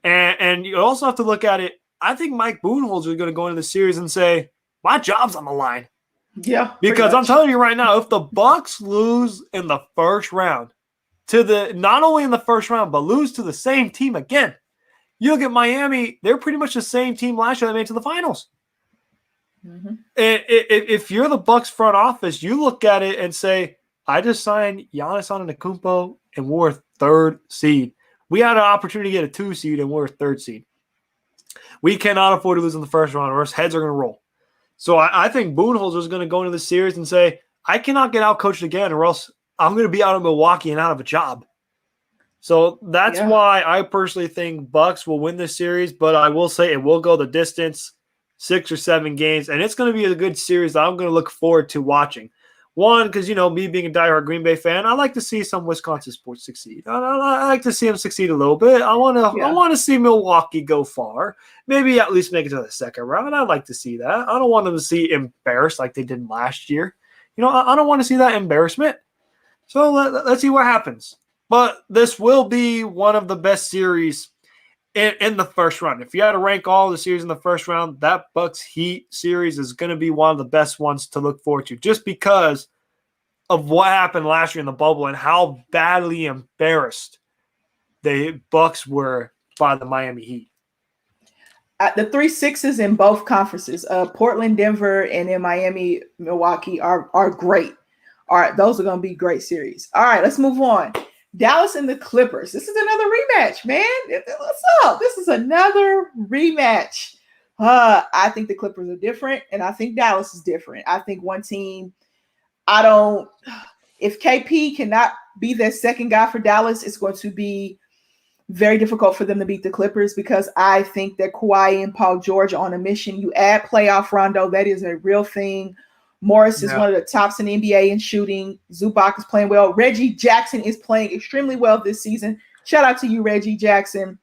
And you also have to look at it. I think Mike Budenholzer is going to go into the series and say, my job's on the line. Yeah. Because I'm telling you right now, if the Bucks lose in the first round, not only in the first round, but lose to the same team again, you look at Miami, they're pretty much the same team last year that made it to the finals. Mm-hmm. And if you're the Bucks front office, you look at it and say, I just signed Giannis Antetokounmpo and we're a 3rd seed. We had an opportunity to get a 2 seed and we're a 3rd seed. We cannot afford to lose in the first round or else heads are going to roll. So I think Budenholzer is going to go into the series and say, I cannot get out-coached again or else I'm going to be out of Milwaukee and out of a job. So that's why I personally think Bucks will win this series, but I will say it will go the distance, 6 or 7 games, and it's going to be a good series that I'm going to look forward to watching. One, because, me being a diehard Green Bay fan, I like to see some Wisconsin sports succeed. I like to see them succeed a little bit. I want to see Milwaukee go far, maybe at least make it to the second round. I'd like to see that. I don't want them to see embarrassed like they did last year. I don't want to see that embarrassment. So let's see what happens. But this will be one of the best series in the first round. If you had to rank all the series in the first round, that Bucks Heat series is going to be one of the best ones to look forward to, just because of what happened last year in the bubble and how badly embarrassed the Bucks were by the Miami Heat. The 3-6s in both conferences, Portland, Denver, and in Miami, Milwaukee are great. All right, those are going to be great series. All right, let's move on. Dallas and the Clippers. This is another rematch, man. What's up? This is another rematch. I think the Clippers are different, and I think Dallas is different. I think one team, if KP cannot be their second guy for Dallas, it's going to be very difficult for them to beat the Clippers, because I think that Kawhi and Paul George are on a mission. You add playoff Rondo, that is a real thing. Morris is one of the tops in the NBA in shooting. Zubac is playing well. Reggie Jackson is playing extremely well this season. Shout out to you, Reggie Jackson.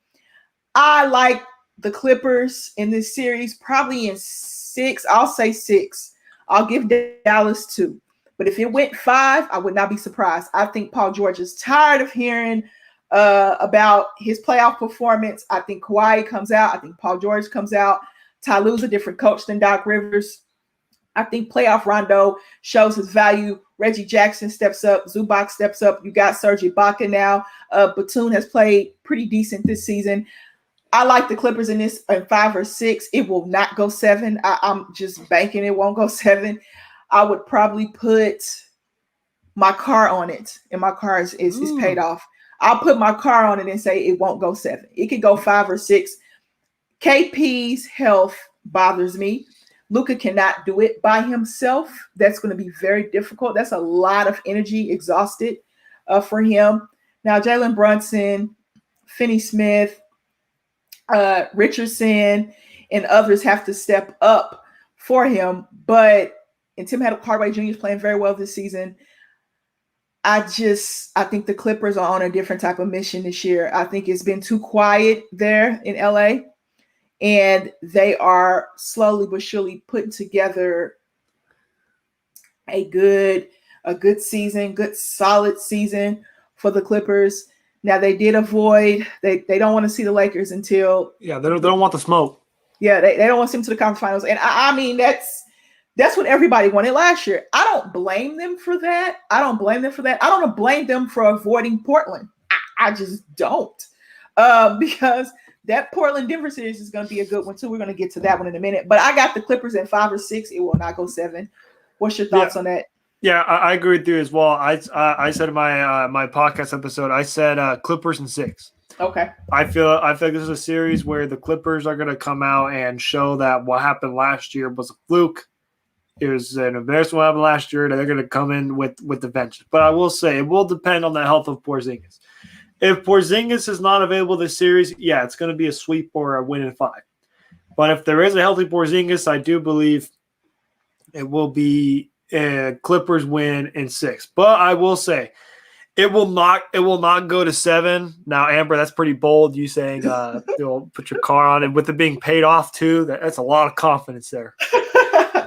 I like the Clippers in this series, probably in 6. I'll say 6. I'll give Dallas 2. But if it went 5, I would not be surprised. I think Paul George is tired of hearing about his playoff performance. I think Kawhi comes out. I think Paul George comes out. Ty Lue's a different coach than Doc Rivers. I think playoff Rondo shows his value. Reggie Jackson steps up. Zubac steps up. You got Serge Ibaka now. Batum has played pretty decent this season. I like the Clippers in this 5 or 6. It will not go 7. I'm just banking it won't go 7. I would probably put my car on it, and my car is paid off. I'll put my car on it and say it won't go 7. It could go 5 or 6. KP's health bothers me. Luka cannot do it by himself. That's going to be very difficult. That's a lot of energy exhausted for him. Now, Jalen Brunson, Finney-Smith, Richardson, and others have to step up for him. And Tim Hardaway Jr. is playing very well this season. I think the Clippers are on a different type of mission this year. I think it's been too quiet there in LA, and they are slowly but surely putting together a good season, good solid season for the Clippers. Now they did avoid they don't want to see the Lakers until they don't want the smoke. Yeah, they don't want to see them to the conference finals, and I mean that's what everybody wanted last year. I don't blame them for that. I don't blame them for avoiding Portland. I just don't. Because that Portland-Denver series is going to be a good one too. We're going to get to that one in a minute. But I got the Clippers at 5 or 6. It will not go 7. What's your thoughts on that? Yeah, I agree with you as well. I said in my podcast episode, I said Clippers in 6. Okay. I feel like this is a series where the Clippers are going to come out and show that what happened last year was a fluke. It was an embarrassment what happened last year, and they're going to come in with the vengeance. But I will say it will depend on the health of Porzingis. If Porzingis is not available this series, yeah, it's going to be a sweep or a win in 5. But if there is a healthy Porzingis, I do believe it will be a Clippers win in 6. But I will say it will not go to 7. Now, Amber, that's pretty bold. You saying you'll put your car on it with it being paid off too. That's a lot of confidence there.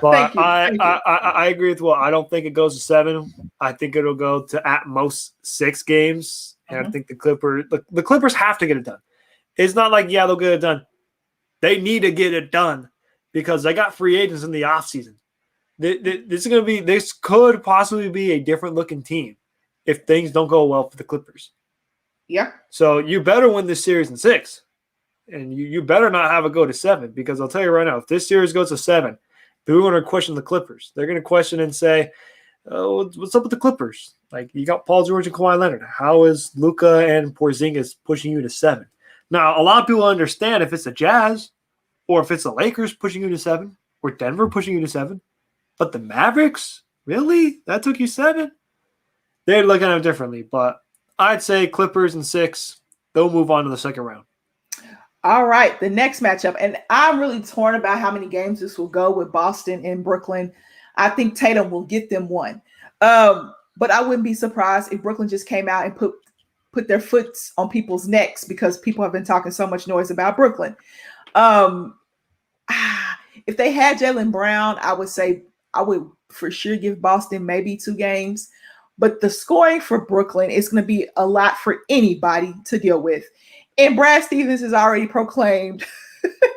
But I agree with Will. I don't think it goes to 7. I think it'll go to at most 6 games. And I think the Clippers have to get it done. It's not like, they'll get it done. They need to get it done because they got free agents in the offseason. This could possibly be a different looking team if things don't go well for the Clippers. Yeah. So you better win this series in 6. And you better not have it go to 7 because I'll tell you right now, if this series goes to 7, people are going to question the Clippers. They're going to question and say, "Oh, what's up with the Clippers? Like, you got Paul George and Kawhi Leonard. How is Luka and Porzingis pushing you to 7?" Now, a lot of people understand if it's the Jazz or if it's the Lakers pushing you to 7 or Denver pushing you to 7. But the Mavericks? Really? That took you 7? They're looking at it differently. But I'd say Clippers in 6. They'll move on to the second round. All right, the next matchup, and I'm really torn about how many games this will go with Boston and Brooklyn. I think Tatum will get them one, but I wouldn't be surprised if Brooklyn just came out and put their foot on people's necks because people have been talking so much noise about Brooklyn. If they had Jaylen Brown, I would say I would for sure give Boston maybe 2 games, but the scoring for Brooklyn is going to be a lot for anybody to deal with. And Brad Stevens has already proclaimed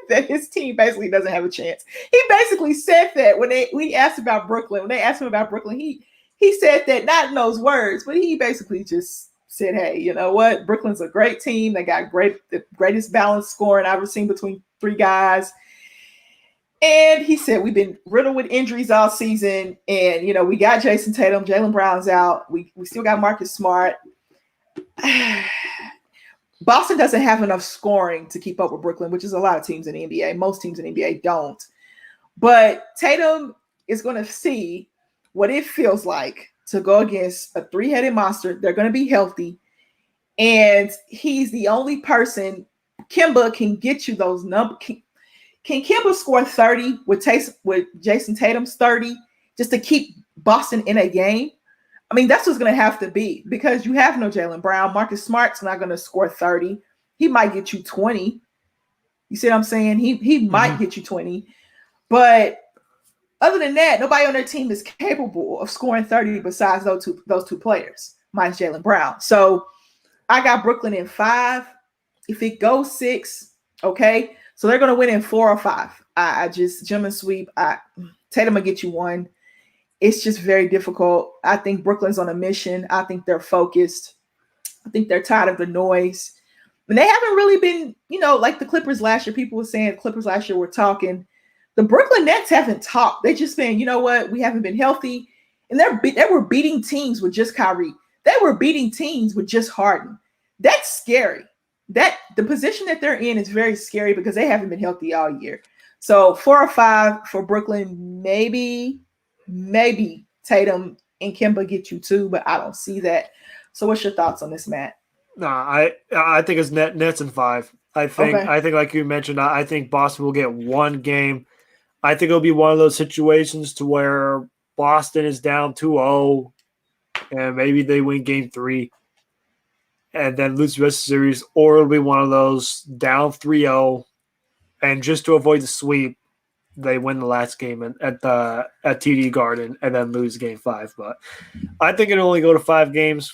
that his team basically doesn't have a chance. He basically said that when they asked about Brooklyn, when they asked him about Brooklyn, he said that, not in those words, but he basically just said, "Hey, you know what? Brooklyn's a great team. They got the greatest balanced scoring I've ever seen between 3 guys." And he said, "We've been riddled with injuries all season, and we got Jason Tatum, Jaylen Brown's out. We still got Marcus Smart." Boston doesn't have enough scoring to keep up with Brooklyn, which is a lot of teams in the NBA. Most teams in the NBA don't. But Tatum is going to see what it feels like to go against a 3-headed monster. They're going to be healthy. And he's the only person. Kemba can get you those numbers. Can Kemba score 30 with Jason Tatum's 30 just to keep Boston in a game? I mean, that's what's going to have to be because you have no Jaylen Brown. Marcus Smart's not going to score 30. He might get you 20. You see what I'm saying? He might get you 20. But other than that, nobody on their team is capable of scoring 30 besides those two players, minus Jaylen Brown. So I got Brooklyn in 5. If it goes 6, okay. So they're going to win in 4 or 5. I just jump and sweep. Tatum will get you 1. It's just very difficult. I think Brooklyn's on a mission. I think they're focused. I think they're tired of the noise. And they haven't really been, like the Clippers last year. People were saying Clippers last year were talking. The Brooklyn Nets haven't talked. They just been, you know what? We haven't been healthy. And they were beating teams with just Kyrie. They were beating teams with just Harden. That's scary. The position that they're in is very scary because they haven't been healthy all year. So 4 or 5 for Brooklyn, maybe Tatum and Kemba get you 2, but I don't see that. So what's your thoughts on this, Matt? No, I think it's Nets in 5. I think like you mentioned, I think Boston will get 1 game. I think it'll be one of those situations to where Boston is down 2-0 and maybe they win game 3 and then lose the rest of the series, or it'll be one of those down 3-0, and just to avoid the sweep, they win the last game at TD Garden and then lose game 5. But I think it'll only go to 5 games.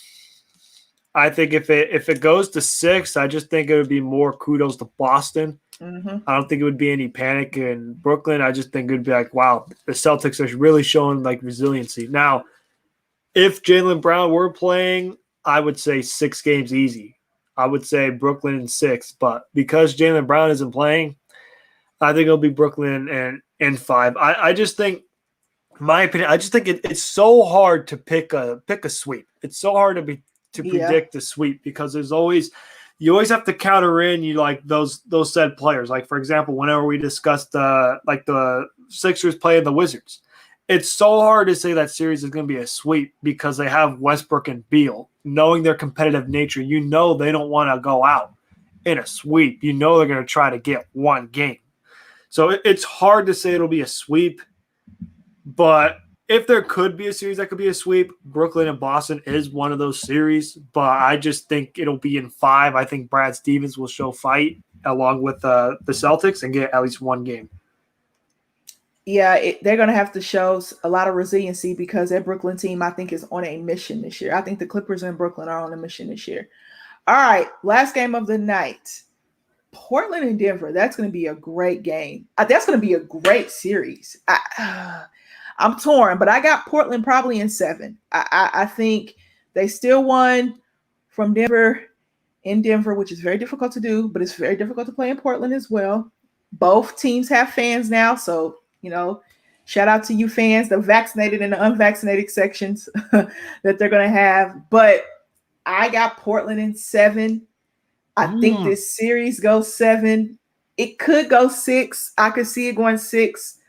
I think if it goes to 6, I just think it would be more kudos to Boston. Mm-hmm. I don't think it would be any panic in Brooklyn. I just think it would be like, wow, the Celtics are really showing like resiliency. Now, if Jaylen Brown were playing, I would say 6 games easy. I would say Brooklyn in 6, but because Jaylen Brown isn't playing, I think it'll be Brooklyn and 5. I just think, my opinion, I just think it's so hard to pick a sweep. It's so hard to predict the sweep because you always have to counter in you like those said players. Like for example, whenever we discussed like the Sixers playing the Wizards, it's so hard to say that series is going to be a sweep because they have Westbrook and Beal. Knowing their competitive nature, you know they don't want to go out in a sweep. You know they're going to try to get one game. So it's hard to say it'll be a sweep, but if there could be a series that could be a sweep, Brooklyn and Boston is one of those series, but I just think it'll be in 5. I think Brad Stevens will show fight along with the Celtics and get at least one game. Yeah, they're going to have to show a lot of resiliency because that Brooklyn team, I think, is on a mission this year. I think the Clippers and Brooklyn are on a mission this year. All right, last game of the night. Portland and Denver. That's going to be a great game. That's going to be a great series. I'm torn, but I got Portland probably in 7. I think they still won from Denver in Denver, which is very difficult to do, but it's very difficult to play in Portland as well. Both teams have fans now, so, shout out to you fans, the vaccinated and the unvaccinated sections that they're going to have. But I got Portland in 7. I think this series goes 7. It could go 6. I could see it going 6.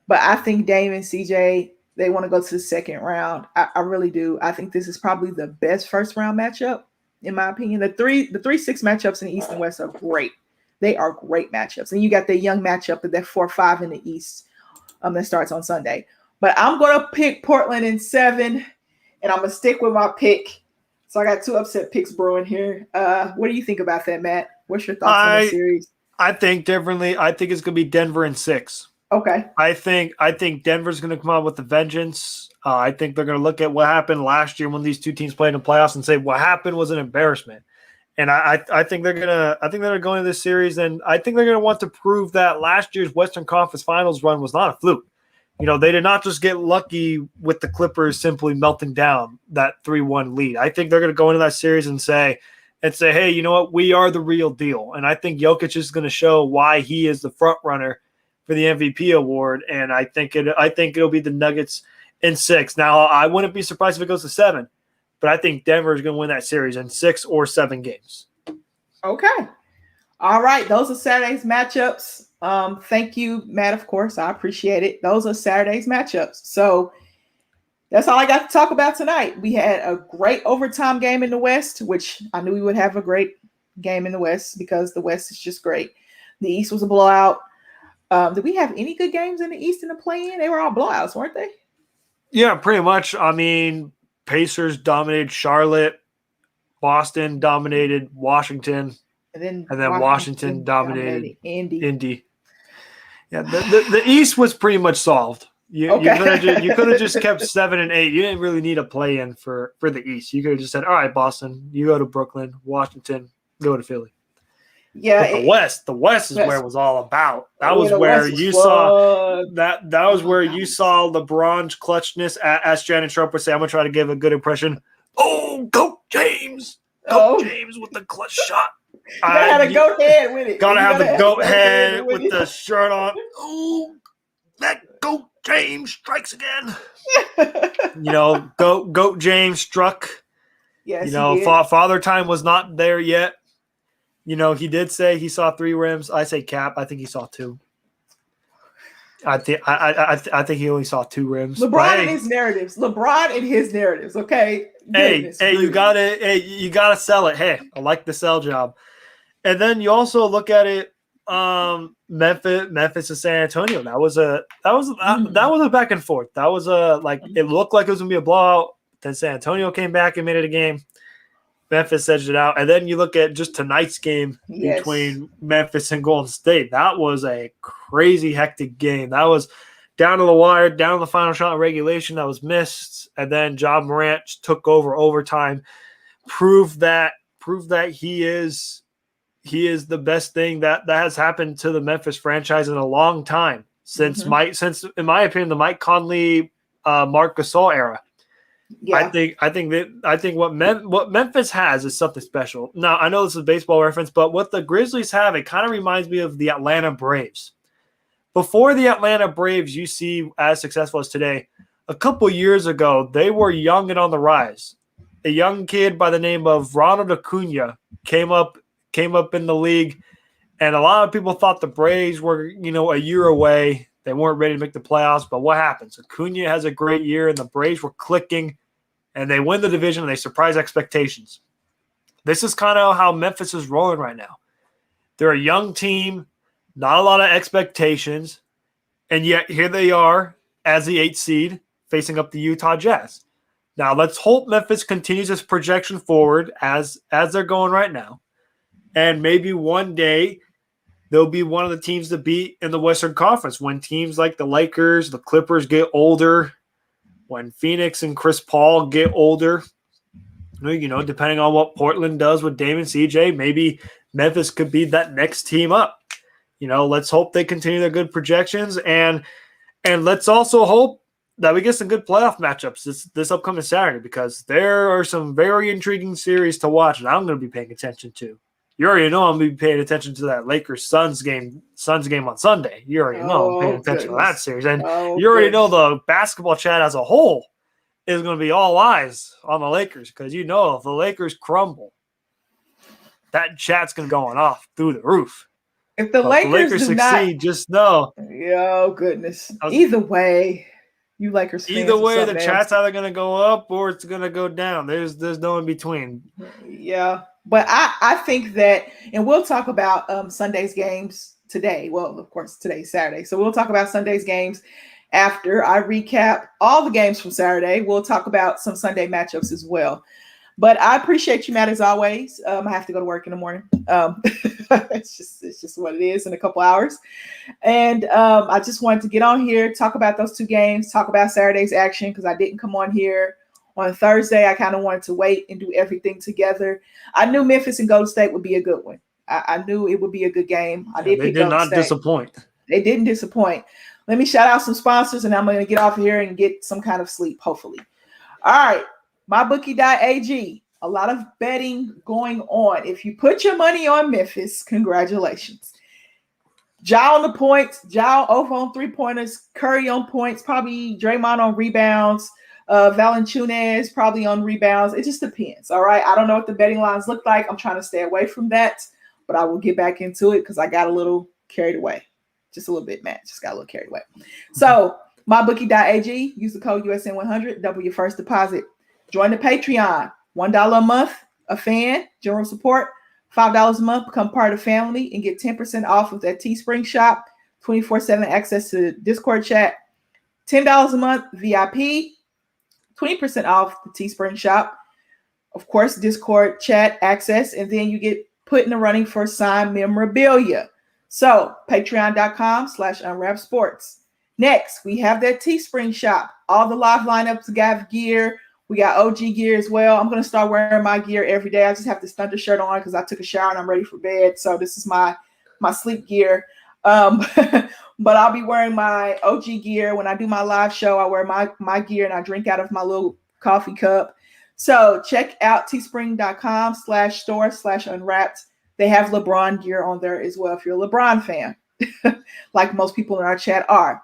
But I think Dame and CJ, they want to go to the second round. I really do. I think this is probably the best first round matchup, in my opinion. The 3-6 matchups in the East and West are great. They are great matchups. And you got the young matchup of that 4-5 in the East that starts on Sunday. But I'm going to pick Portland in 7, and I'm going to stick with my pick. So I got 2 upset picks brewing here. What do you think about that, Matt? What's your thoughts on the series? I think differently. I think it's going to be Denver in 6. Okay. I think Denver's going to come out with a vengeance. I think they're going to look at what happened last year when these two teams played in the playoffs and say what happened was an embarrassment. And I think they're going to this series, and I think they're going to want to prove that last year's Western Conference Finals run was not a fluke. They did not just get lucky with the Clippers simply melting down that 3-1 lead. I think they're going to go into that series and say, hey, you know what? We are the real deal. And I think Jokic is going to show why he is the front runner for the MVP award. And I think it'll be the Nuggets in 6. Now, I wouldn't be surprised if it goes to 7, but I think Denver is going to win that series in 6 or 7 games. Okay. All right. Those are Saturday's matchups. Thank you, Matt, of course. I appreciate it. Those are Saturday's matchups. So that's all I got to talk about tonight. We had a great overtime game in the West, which I knew we would have a great game in the West because the West is just great. The East was a blowout. Did we have any good games in the East in the play-in? They were all blowouts, weren't they? Yeah, pretty much. I mean, Pacers dominated Charlotte. Boston dominated Washington. And then Washington dominated Indy. Yeah, the East was pretty much solved. You could have just kept 7 and 8. You didn't really need a play-in for the East. You could have just said, all right, Boston, you go to Brooklyn, Washington, go to Philly. Yeah, but the West is where it was all about. That was where you saw that was where you saw LeBron's clutchness. As Shannon Sharpe would say, I'm gonna try to give a good impression. Oh, go James! James with the clutch shot. Gotta have a goat head with it. Gotta have the goat head with the shirt on. Oh, that goat James strikes again. Goat James struck. Yes, Father Time was not there yet. He did say he saw 3 rims. I say cap. I think he saw 2. I think he only saw 2 rims. LeBron and his narratives. Okay. You gotta sell it. Hey, I like the sell job. And then you also look at it. Memphis and San Antonio. That was a back and forth. That was it looked like it was gonna be a blowout. Then San Antonio came back and made it a game. Memphis edged it out. And then you look at just tonight's game between Memphis and Golden State. That was a crazy, hectic game. That was down to the wire, down to the final shot in regulation that was missed. And then Ja Morant took over overtime, proved that he is the best thing that has happened to the Memphis franchise in a long time since in my opinion, the Mike Conley, Marc Gasol era. Yeah. I think what Memphis has is something special. Now, I know this is a baseball reference, but what the Grizzlies have, it kind of reminds me of the Atlanta Braves. Before the Atlanta Braves you see as successful as today, a couple years ago, they were young and on the rise. A young kid by the name of Ronald Acuna came up in the league, and a lot of people thought the Braves were, a year away. They weren't ready to make the playoffs, but what happens? Acuna has a great year, and the Braves were clicking, and they win the division, and they surprise expectations. This is kind of how Memphis is rolling right now. They're a young team, not a lot of expectations, and yet here they are as the 8th seed facing up the Utah Jazz. Now, let's hope Memphis continues this projection forward as they're going right now, and maybe one day they'll be one of the teams to beat in the Western Conference when teams like the Lakers, the Clippers get older, when Phoenix and Chris Paul get older. Depending on what Portland does with Dame and CJ, maybe Memphis could be that next team up. Let's hope they continue their good projections, and let's also hope that we get some good playoff matchups this upcoming Saturday, because there are some very intriguing series to watch, and I'm going to be paying attention to. You already know I'm going to be paying attention to that Lakers-Suns game on Sunday. You already know I'm paying attention to that series. And you already know the basketball chat as a whole is going to be all eyes on the Lakers, because if the Lakers crumble, that chat's going to go off through the roof. If the Lakers succeed, just know. Oh, goodness. Either way, you Lakers fans. Either way, the chat's either going to go up or it's going to go down. There's no in between. Yeah. But I think that, and we'll talk about Sunday's games today. Well, of course, today's Saturday. So we'll talk about Sunday's games after I recap all the games from Saturday. We'll talk about some Sunday matchups as well. But I appreciate you, Matt, as always. I have to go to work in the morning. It's just what it is in a couple hours. And I just wanted to get on here, talk about those two games, talk about Saturday's action, because I didn't come on here on Thursday. I kind of wanted to wait and do everything together. I knew Memphis and Golden State would be a good one. I knew it would be a good game. They did not disappoint. They didn't disappoint. Let me shout out some sponsors, and I'm going to get off here and get some kind of sleep, hopefully. All right. MyBookie.ag. A lot of betting going on. If you put your money on Memphis, congratulations. Ja on the points. Ja over on 3-pointers. Curry on points. Probably Draymond on rebounds. Valanciunas probably on rebounds. It just depends. All right. I don't know what the betting lines look like. I'm trying to stay away from that, but I will get back into it because I got a little carried away. Just a little bit, Matt. Just got a little carried away. So MyBookie.ag. Use the code USN100. Double your first deposit. Join the Patreon. $1 a month, a fan, general support. $5 a month, become part of the family and get 10% off of that Teespring shop. 24/7 access to Discord chat. $10 a month, VIP. 20% off the Teespring shop. Of course, Discord chat access. And then you get put in the running for signed memorabilia. So patreon.com/unwrapsports. Next, we have that Teespring shop. All the live lineups got gear. We got OG gear as well. I'm going to start wearing my gear every day. I just have this Thunder shirt on because I took a shower and I'm ready for bed. So this is my sleep gear. But I'll be wearing my OG gear. When I do my live show, I wear my gear and I drink out of my little coffee cup. So check out teespring.com/store/unwrapped. They have LeBron gear on there as well if you're a LeBron fan, like most people in our chat are.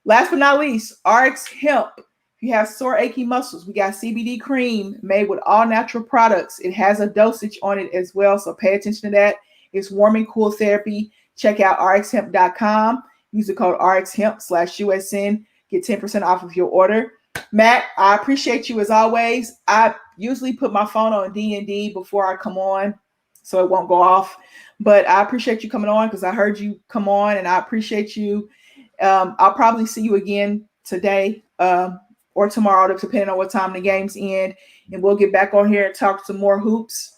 Last but not least, RX Hemp. If you have sore, achy muscles, we got CBD cream made with all natural products. It has a dosage on it as well, so pay attention to that. It's warm and cool therapy. Check out rxhemp.com. Use the code RXHemp/USN. Get 10% off of your order. Matt, I appreciate you as always. I usually put my phone on D&D before I come on so it won't go off. But I appreciate you coming on because I heard you come on, and I appreciate you. I'll probably see you again today or tomorrow, depending on what time the games end. And we'll get back on here and talk some more hoops.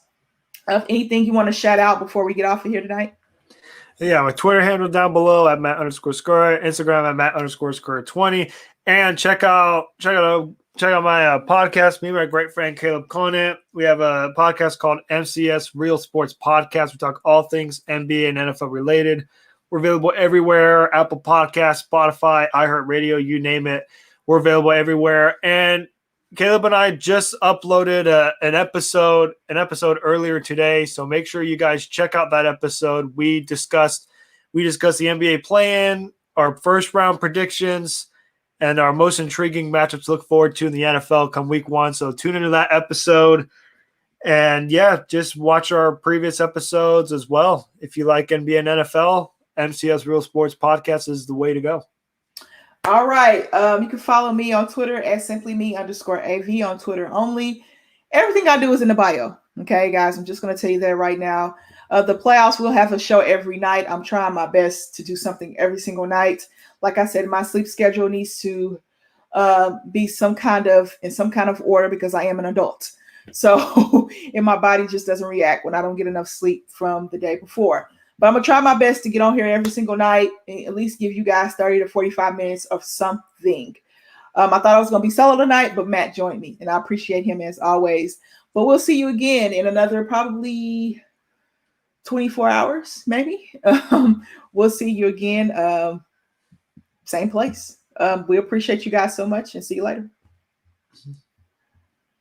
Anything you want to shout out before we get off of here tonight? Yeah, my Twitter handle down below at Matt_Scorer, Instagram at Matt_Scorer20, and check out my podcast. Me and my great friend Caleb Conant. We have a podcast called MCS Real Sports Podcast. We talk all things NBA and NFL related. We're available everywhere: Apple Podcasts, Spotify, iHeartRadio, you name it. We're available everywhere. And Caleb and I just uploaded an episode earlier today, so make sure you guys check out that episode. We discussed the NBA play-in, our first round predictions, and our most intriguing matchups to look forward to in the NFL come week 1. So tune into that episode, and yeah, just watch our previous episodes as well. If you like NBA and NFL, MCS Real Sports Podcast is the way to go. All right. You can follow me on Twitter at simplyme_AV on Twitter only. Everything I do is in the bio. Okay, guys, I'm just going to tell you that right now. The playoffs will have a show every night. I'm trying my best to do something every single night. Like I said, my sleep schedule needs to be in some kind of order because I am an adult. So, and my body just doesn't react when I don't get enough sleep from the day before. But I'm going to try my best to get on here every single night and at least give you guys 30 to 45 minutes of something. I thought I was going to be solo tonight, but Matt joined me, and I appreciate him as always. But we'll see you again in another probably 24 hours, maybe. We'll see you again, same place. We appreciate you guys so much, and see you later.